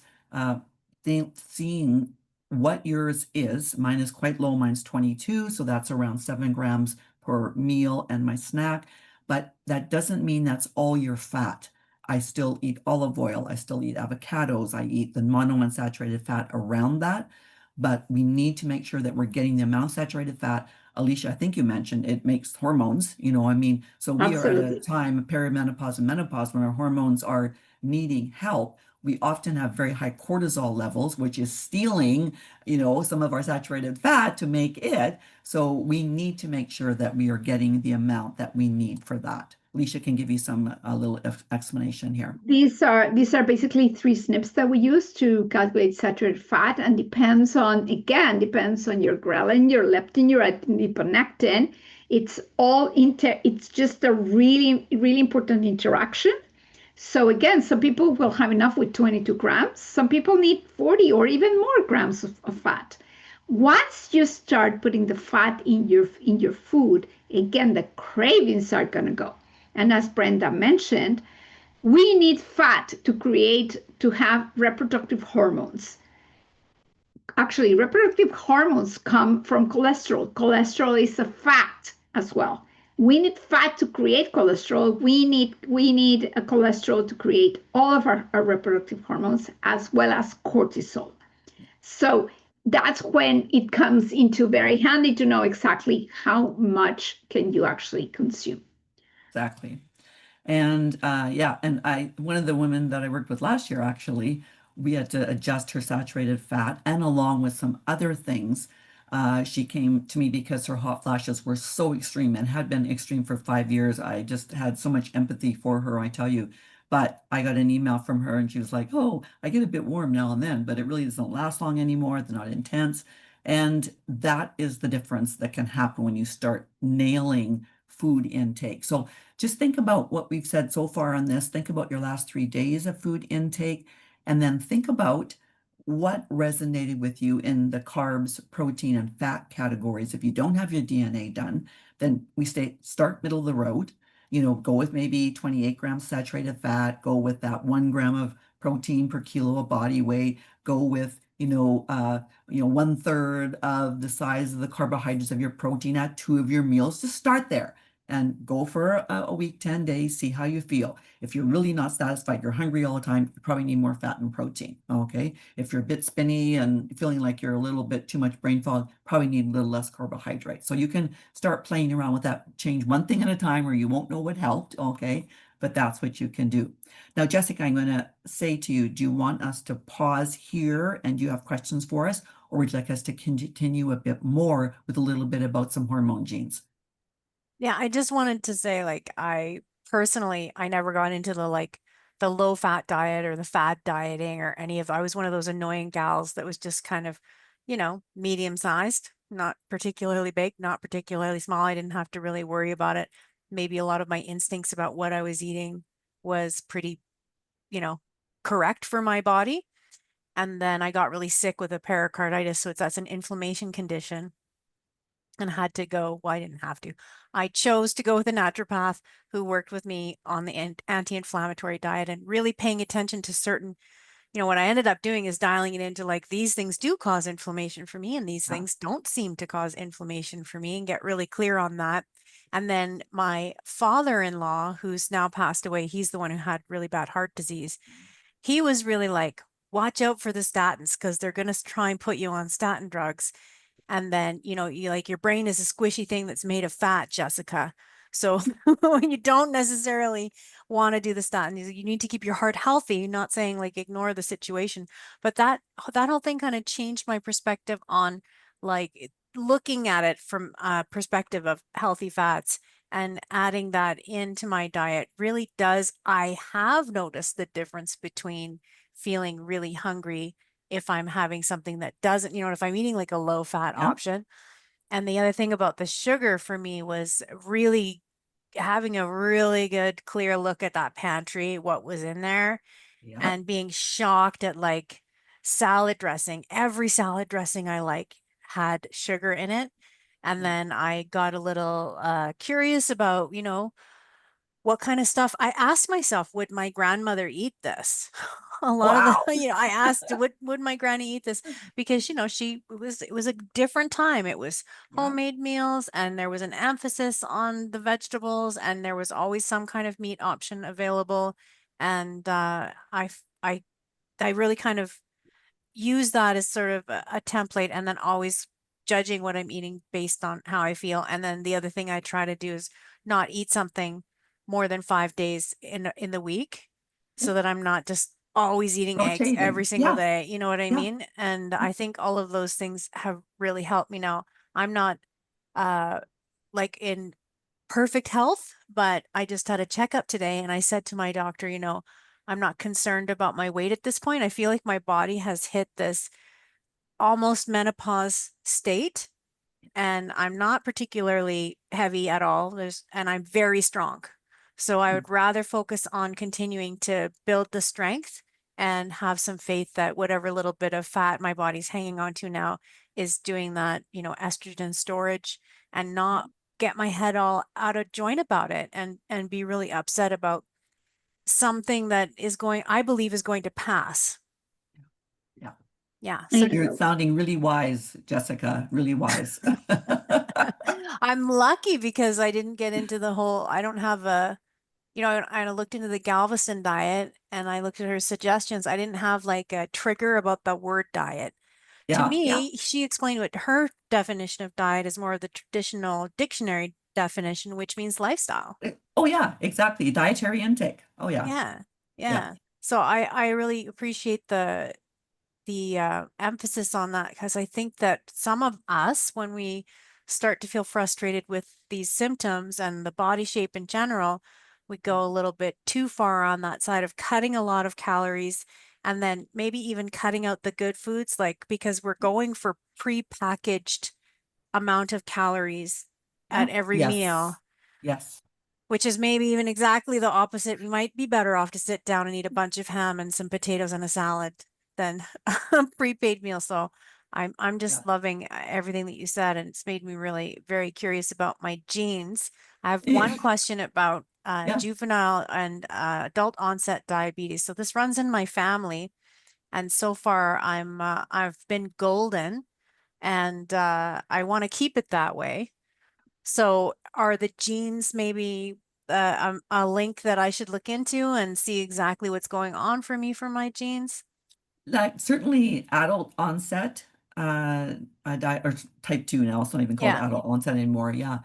seeing what yours is. Mine is quite low, mine's 22, so that's around 7 grams per meal and my snack. But that doesn't mean that's all your fat. I still eat olive oil, I still eat avocados, I eat the monounsaturated fat around that, but we need to make sure that we're getting the amount of saturated fat. Alicia, I think you mentioned it makes hormones, I mean, so we are at a Absolutely. time, perimenopause and menopause, when our hormones are needing help. We often have very high cortisol levels, which is stealing, some of our saturated fat to make it. So we need to make sure that we are getting the amount that we need for that. Alicia can give you a little explanation here. These are basically 3 SNPs that we use to calculate saturated fat, and depends on your ghrelin, your leptin, your adiponectin. It's just a really really important interaction. So again, some people will have enough with 22 grams. Some people need 40 or even more grams of fat. Once you start putting the fat in your food, again, the cravings are going to go. And as Brenda mentioned, We need fat to have reproductive hormones. Actually, reproductive hormones come from cholesterol. Cholesterol is a fat as well. We need fat to create cholesterol. We need a cholesterol to create all of our reproductive hormones as well as cortisol. So that's when it comes into very handy to know exactly how much can you actually consume. Exactly. And yeah, and one of the women that I worked with last year, actually, we had to adjust her saturated fat, and along with some other things, she came to me because her hot flashes were so extreme and had been extreme for 5 years. I just had so much empathy for her, I tell you. But I got an email from her, and she was like, "Oh, I get a bit warm now and then, but it really doesn't last long anymore. They're not intense." And that is the difference that can happen when you start nailing food intake. So just think about what we've said so far on this. Think about your last 3 days of food intake, and then think about what resonated with you in the carbs, protein, and fat categories. If you don't have your DNA done, then we start middle of the road. Go with maybe 28 grams saturated fat, go with that 1 gram of protein per kilo of body weight, go with 1/3 of the size of the carbohydrates of your protein at 2 of your meals. Just start there and go for a week, 10 days, see how you feel. If you're really not satisfied, you're hungry all the time, you probably need more fat and protein. Okay. If you're a bit spinny and feeling like you're a little bit too much brain fog, probably need a little less carbohydrate. So you can start playing around with that, change one thing at a time, or you won't know what helped. Okay. But that's what you can do. Now, Jessica, I'm going to say to you, do you want us to pause here and do you have questions for us? Or would you like us to continue a bit more with a little bit about some hormone genes? Yeah, I just wanted to say, like, I personally, I never got into the low fat diet or the fad dieting or any of, I was one of those annoying gals that was just kind of, medium sized, not particularly big, not particularly small. I didn't have to really worry about it. Maybe a lot of my instincts about what I was eating was pretty, you know, correct for my body. And then I got really sick with a pericarditis. So that's an inflammation condition and had to go. Well, I didn't have to. I chose to go with a naturopath who worked with me on the anti-inflammatory diet and really paying attention to certain, what I ended up doing is dialing it into like these things do cause inflammation for me and these Yeah. things don't seem to cause inflammation for me and get really clear on that. And then my father-in-law, who's now passed away, he's the one who had really bad heart disease. He was really like, watch out for the statins because they're going to try and put you on statin drugs. And then, you like your brain is a squishy thing that's made of fat, Jessica. So you don't necessarily want to do the statin. You need to keep your heart healthy, not saying like ignore the situation. But that whole thing kind of changed my perspective on like looking at it from a perspective of healthy fats and adding that into my diet really does. I have noticed the difference between feeling really hungry if I'm having something that doesn't, if I'm eating like a low fat Yeah. option. And the other thing about the sugar for me was really having a really good, clear look at that pantry, what was in there, Yeah. and being shocked at like salad dressing. Every salad dressing I like had sugar in it. And then I got a little curious about, what kind of stuff I asked myself, would my grandmother eat this? A lot of the, Wow. I asked, would my granny eat this? Because, it was a different time. It was Yeah. homemade meals and there was an emphasis on the vegetables and there was always some kind of meat option available. And I really kind of use that as sort of a template and then always judging what I'm eating based on how I feel. And then the other thing I try to do is not eat something more than 5 days in the week so that I'm not just always eating eggs every Rotating. single Yeah. day. You know what I Yeah. mean? And I think all of those things have really helped me now. I'm not uh like in perfect health, but I just had a checkup today and I said to my doctor, I'm not concerned about my weight at this point. I feel like my body has hit this almost menopause state and I'm not particularly heavy at all. And I'm very strong. So I would rather focus on continuing to build the strength and have some faith that whatever little bit of fat my body's hanging on to now is doing that, estrogen storage and not get my head all out of joint about it and be really upset about something that I believe is going to pass. Yeah. Yeah. I So You're know. sounding really wise, Jessica, really wise. I'm lucky because I didn't get into the whole, I don't have a, I looked into the Galveston diet and I looked at her suggestions. I didn't have like a trigger about the word diet. To Yeah, yeah. me, she explained what her definition of diet is more of the traditional dictionary definition, which means lifestyle. Oh, yeah, exactly. Dietary intake. Oh, yeah. Yeah. Yeah. Yeah. So I really appreciate the emphasis on that because I think that some of us, when we start to feel frustrated with these symptoms and the body shape in general, we go a little bit too far on that side of cutting a lot of calories and then maybe even cutting out the good foods, like because we're going for pre-packaged amount of calories Yeah. at every meal, Yes. Yes. which is maybe even exactly the opposite. We might be better off to sit down and eat a bunch of ham and some potatoes and a salad than a prepaid meal. So I'm Yeah. just loving everything that you said, and it's made me really very curious about my genes. I have one question about Yeah. juvenile and adult onset diabetes. So this runs in my family, and so far I've been golden, and I want to keep it that way. So are the genes maybe a link that I should look into and see exactly what's going on for me for my genes? Like certainly adult onset, or type 2 now, it's not even called Yeah. adult onset anymore. Yeah.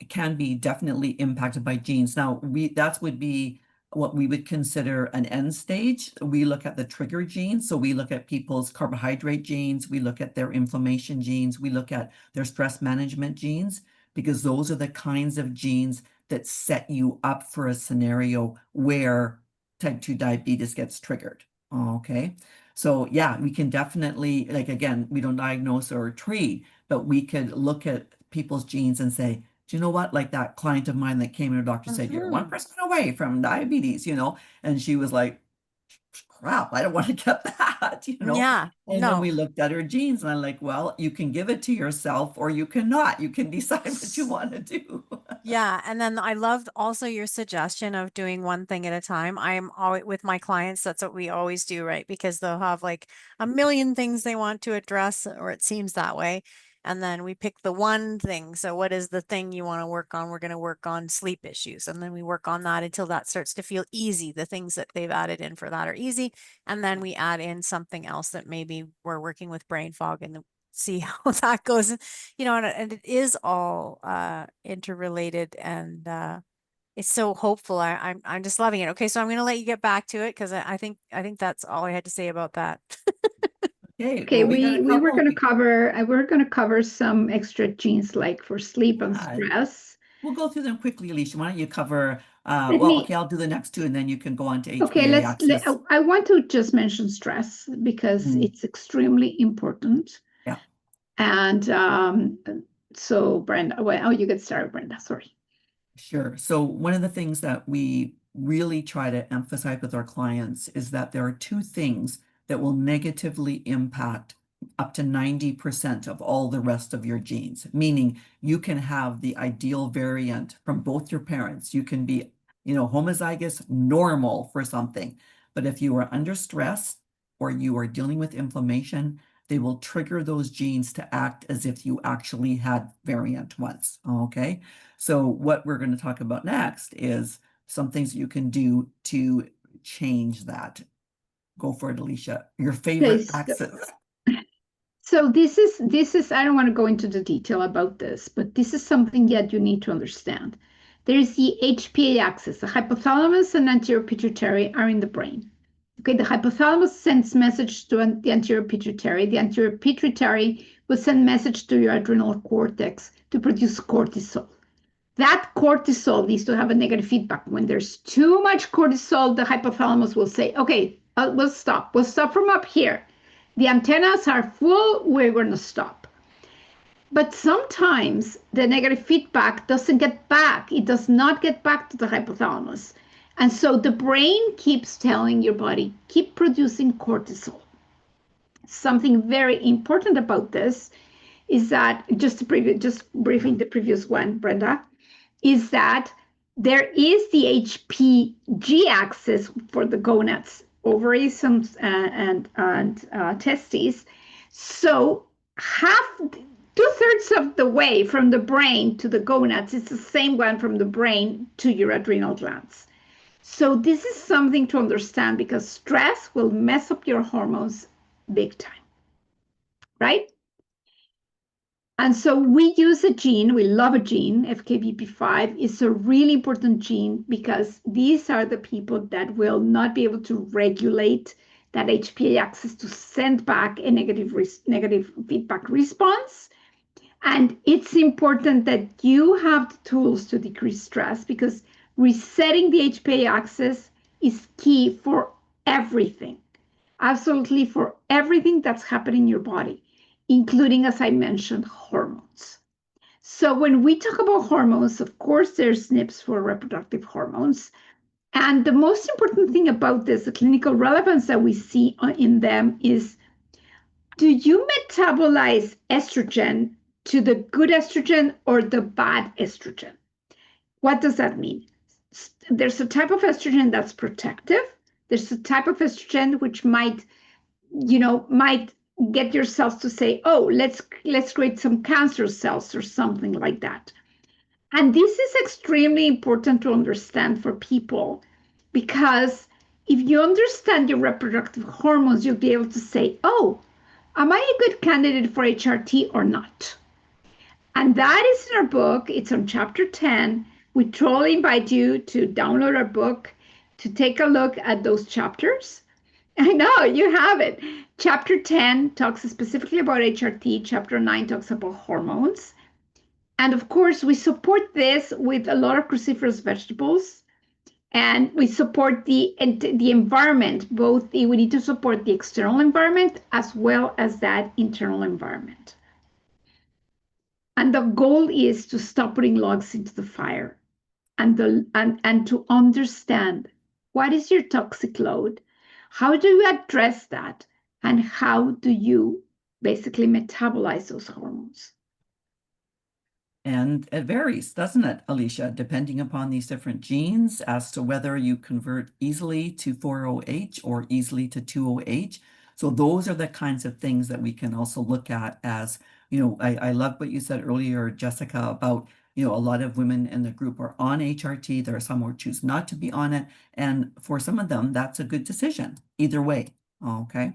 Can be definitely impacted by genes. Now that would be what we would consider an end stage. We look at the trigger genes. So we look at people's carbohydrate genes, we look at their inflammation genes, we look at their stress management genes, because those are the kinds of genes that set you up for a scenario where type 2 diabetes gets triggered. Okay. So yeah, we can definitely, like, again, we don't diagnose or treat, but we could look at people's genes and say, do you know what? Like that client of mine that came in, her doctor said, you're Hmm. 1% away from diabetes, and she was like, crap, I don't want to get that. Yeah. And then No. we looked at her genes and I'm like, well, you can give it to yourself or you cannot. You can decide what you want to do. Yeah, and then I loved also your suggestion of doing one thing at a time. I'm always with my clients, that's what we always do, right? Because they'll have like a million things they want to address, or it seems that way. And then we pick the one thing. So what is the thing you want to work on? We're going to work on sleep issues. And then we work on that until that starts to feel easy. The things that they've added in for that are easy. And then Yeah. we add in something else that maybe we're working with brain fog and see how that goes. And it is all interrelated, and it's so hopeful. I'm just loving it. Okay, so I'm gonna let you get back to it because I think that's all I had to say about that. Okay, Okay, well, we got a we were couple. going to cover we're going to cover some extra genes like for sleep and Yeah, stress. we'll go through them quickly, Alicia. Why don't you cover, Let well, me okay, I'll do the next two and then you can go on to Okay, HPA axis. I want to just mention stress because Mm, it's extremely important. yeah. And so Brenda, well, oh, you get started, Brenda. Sorry. Sure. So one of the things that we really try to emphasize with our clients is that there are two things that will negatively impact up to 90% of all the rest of your genes, meaning you can have the ideal variant from both your parents. You can be, homozygous normal for something. But if you are under stress or you are dealing with inflammation, they will trigger those genes to act as if you actually had variant once. Okay. So what we're going to talk about next is some things you can do to change that. Go for it, Alicia. Your Okay, favorite axis. so this is I don't want to go into the detail about this, but this is something that you need to understand. There is the HPA axis. The hypothalamus and anterior pituitary are in the brain. Okay, the hypothalamus sends message to the anterior pituitary. The anterior pituitary will send message to your adrenal cortex to produce cortisol. That cortisol needs to have a negative feedback. When there's too much cortisol, the hypothalamus will say, okay, we'll stop. We'll stop from up here. The antennas are full. We're going to stop. But sometimes the negative feedback doesn't get back. It does not get back to the hypothalamus. And so the brain keeps telling your body, keep producing cortisol. Something very important about this is that just briefing the previous one, Brenda, is that there is the HPG axis for the gonads, ovaries and testes. So half, 2/3 of the way from the brain to the gonads is the same one from the brain to your adrenal glands. So this is something to understand because stress will mess up your hormones big time, right? And so we use a gene, we love a gene, FKBP5 is a really important gene because these are the people that will not be able to regulate that HPA axis to send back a negative feedback response. And it's important that you have the tools to decrease stress because resetting the HPA axis is key for everything, absolutely for everything that's happening in your body, including, as I mentioned, hormones. So when we talk about hormones, of course, there's SNPs for reproductive hormones. And the most important thing about this, the clinical relevance that we see in them is, do you metabolize estrogen to the good estrogen or the bad estrogen? What does that mean? There's a type of estrogen that's protective. There's a type of estrogen which might get your cells to say, oh, let's create some cancer cells or something like that. And this is extremely important to understand for people because if you understand your reproductive hormones, you'll be able to say, oh, am I a good candidate for HRT or not? And that is in our book. It's on chapter 10. We totally invite you to download our book, to take a look at those chapters. I know you have it. Chapter 10 talks specifically about HRT. Chapter 9 talks about hormones. And of course, we support this with a lot of cruciferous vegetables. And we support the environment, we need to support the external environment as well as that internal environment. And the goal is to stop putting logs into the fire and to understand what is your toxic load, how do you address that, and how do you basically metabolize those hormones. And it varies, doesn't it, Alicia, depending upon these different genes as to whether you convert easily to 4-OH or easily to 2-OH. So those are the kinds of things that we can also look at as, I love what you said earlier, Jessica, about, a lot of women in the group are on HRT. There are some who choose not to be on it. And for some of them, that's a good decision either way. Okay.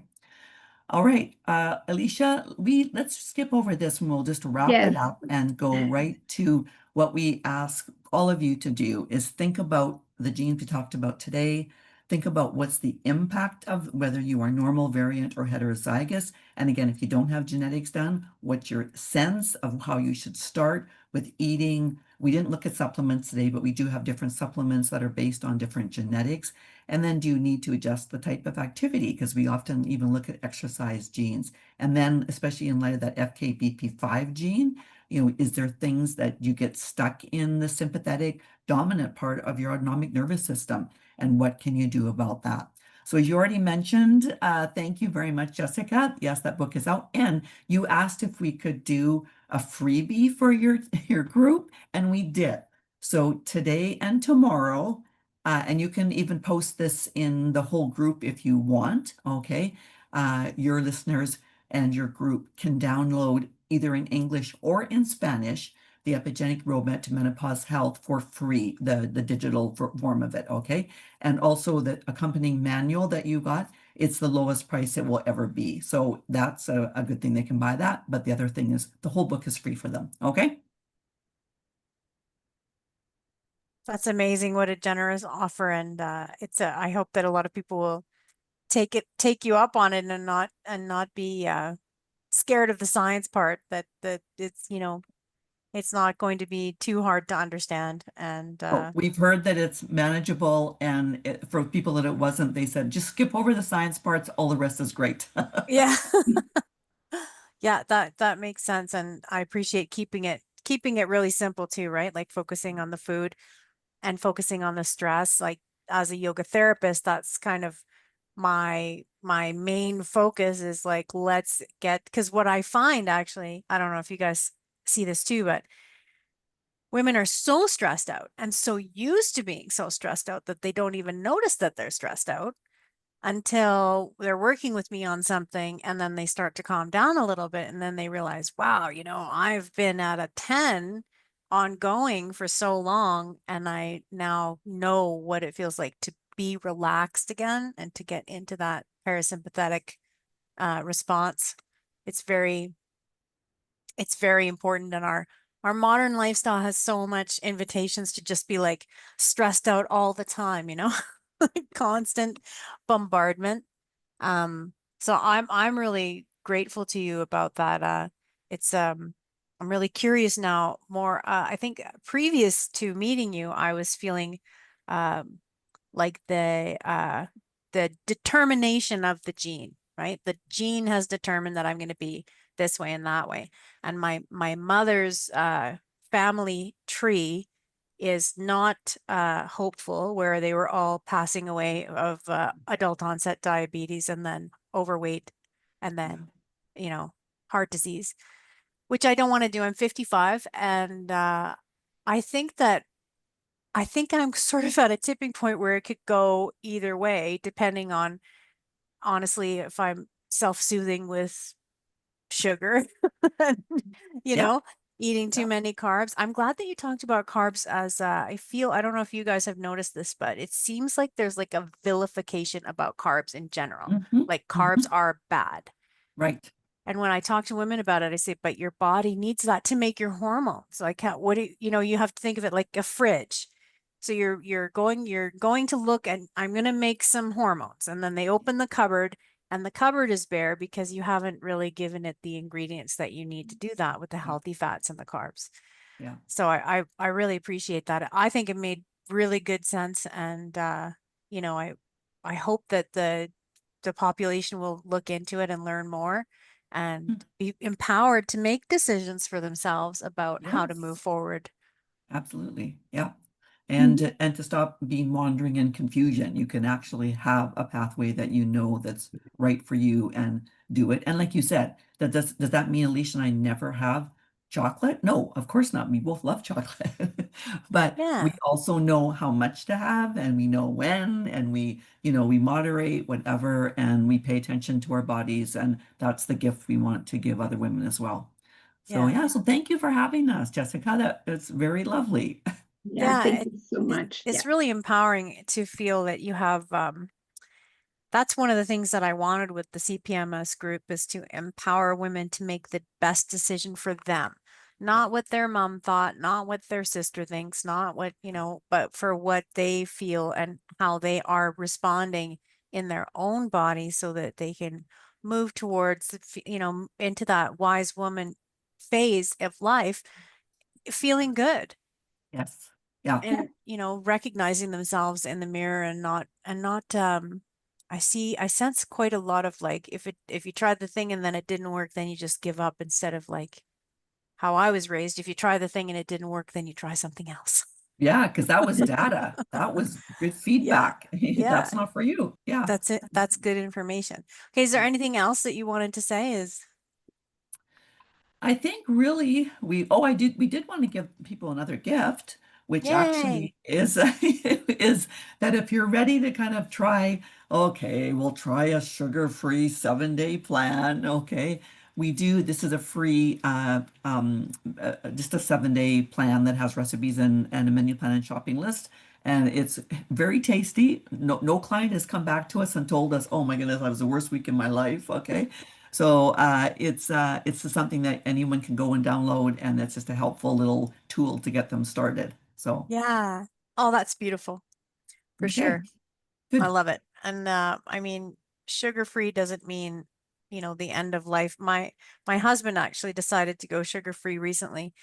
All right, Alicia, let's skip over this and we'll just wrap it up and go right to what we ask all of you to do is think about the genes we talked about today. Think about what's the impact of whether you are normal, variant, or heterozygous. And again, if you don't have genetics done, what's your sense of how you should start with eating? We didn't look at supplements today, but we do have different supplements that are based on different genetics. And then do you need to adjust the type of activity? Because we often even look at exercise genes. And then, especially in light of that FKBP5 gene, is there things that you get stuck in the sympathetic dominant part of your autonomic nervous system? And what can you do about that? So as you already mentioned, thank you very much, Jessica. Yes, that book is out. And you asked if we could do a freebie for your group, and we did. So today and tomorrow, and you can even post this in the whole group if you want, okay? Your listeners and your group can download either in English or in Spanish the Epigenetic Roadmap to Menopause Health for free, the digital form of it, okay? And also the accompanying manual that you got, it's the lowest price it will ever be. So that's a good thing, they can buy that. But the other thing is the whole book is free for them, okay? That's amazing. What a generous offer. And I hope that a lot of people will take you up on it and not be scared of the science part, that it's, it's not going to be too hard to understand. And we've heard that it's manageable, and for people that it wasn't, they said just skip over the science parts, all the rest is great. yeah. Yeah, that makes sense. And I appreciate keeping it really simple too, right? Like focusing on the food and focusing on the stress. Like as a yoga therapist, that's kind of my main focus is like, let's get, because what I find actually, I don't know if you guys see this too, but women are so stressed out and so used to being so stressed out that they don't even notice that they're stressed out until they're working with me on something, and then they start to calm down a little bit, and then they realize, wow, I've been at a 10 ongoing for so long, and I now know what it feels like to be relaxed again and to get into that parasympathetic response. It's very important, and our modern lifestyle has so much invitations to just be like stressed out all the time, constant bombardment. So I'm really grateful to you about that. It's I'm really curious now more. I think previous to meeting you, I was feeling um like the determination of the gene, right? The gene has determined that I'm going to be this way and that way. And my mother's family tree is not hopeful, where they were all passing away of adult onset diabetes and then overweight and Yeah. then, heart disease, which I don't want to do. I'm 55, and I think that I think I'm sort of at a tipping point where it could go either way, depending on, honestly, if I'm self-soothing with sugar, and, you Yeah. know, eating too Yeah. many carbs. I'm glad that you talked about carbs as I don't know if you guys have noticed this, but it seems like there's like a vilification about carbs in general. Hmm. Like Hmm. carbs are bad. Right. And when I talk to women about it, I say, but your body needs that to make your hormones. So I can't, what do you have to think of it like a fridge. So you're going to look, and I'm going to make some hormones. And then they open the cupboard, and the cupboard is bare because you haven't really given it the ingredients that you need to do that with the Yeah. healthy fats and the carbs. Yeah. So I really appreciate that. I think it made really good sense. And I hope that the population will look into it and learn more and Mm. be empowered to make decisions for themselves about how to move Yes. forward. Absolutely. Yeah. Mhm. And to stop being wandering in confusion, you can actually have a pathway that you know that's right for you and do it. And like you said, does that mean Alicia and I never have chocolate? No, of course not. We both love chocolate. But we Yeah. also know how much to have, and we know when, and we moderate whatever, and we pay attention to our bodies, and that's the gift we want to give other women as well. So Yeah. yeah, so thank you for having us, Jessica. It's very lovely. Yeah, Yeah. thank you so much. It's Yeah. really empowering to feel that you have that's one of the things that I wanted with the CPMS group, is to empower women to make the best decision for them. Yeah. Not what their mom thought, not what their sister thinks, not what, but for what they feel and how they are responding in their own body, so that they can move towards, into that wise woman phase of life, feeling good, Yes. Yeah. and recognizing themselves in the mirror, and not I sense quite a lot of like, if you tried the thing and then it didn't work, then you just give up, instead of like how I was raised, if you try the thing and it didn't work, then you try something else. Yeah, because that was data. That was good Yeah. feedback. Yeah, That's not for you. Yeah. that's it. That's good information. Okay, is there Yeah. anything else that you wanted to say? Is I think really we did want to give people another gift, which Yay. actually is is that if you're ready to kind of try, okay, we'll try a sugar-free 7-day plan. Okay. This is a free just a 7-day plan that has recipes and a menu plan and shopping list. And it's very tasty. No client has come back to us and told us, oh my goodness, that was the worst week in my life. Okay. So it's something that anyone can go and download, and it's just a helpful little tool to get them started. So Yeah. Oh, that's beautiful, for okay, sure. I good. love it. And I mean, sugar-free doesn't mean, the end of life. My husband actually decided to go sugar-free recently,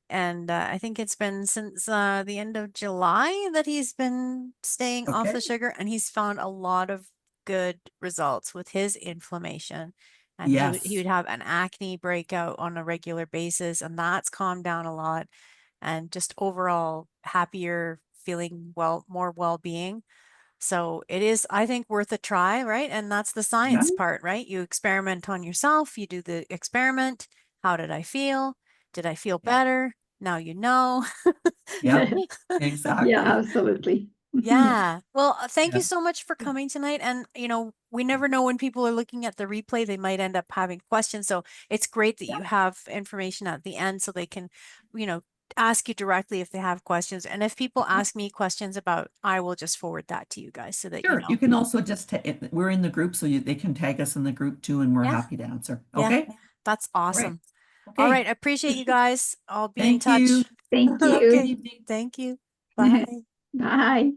and I think it's been since the end of July that he's been staying off Okay. the sugar, and he's found a lot of good results with his inflammation. And he would Yes. have an acne breakout on a regular basis, and that's calmed down a lot, and just overall happier, feeling more well-being. So it is, I think, worth a try, right? And that's the Yeah. science part, right? You experiment on yourself, you do the experiment. How did I feel? Did I feel Yeah. better? now you know. Yep, Yeah, exactly. absolutely. Yeah. Well, thank you Yeah. so much for coming tonight. And, we never know when people are looking at the replay, they might end up having questions. So it's great that Yeah. you have information at the end so they can, you know, ask you directly if they have questions. And if people ask me questions about, I will just forward that to you guys so that you Sure. You know. can also just, we're in the group, so they can tag us in the group too, and we're Yeah. happy to answer. Yeah. Okay? That's All right. awesome. All Okay. right. I appreciate you guys. I'll be in Thank you. touch. Thank Have a good you. Okay. evening. Thank you. Bye. Bye.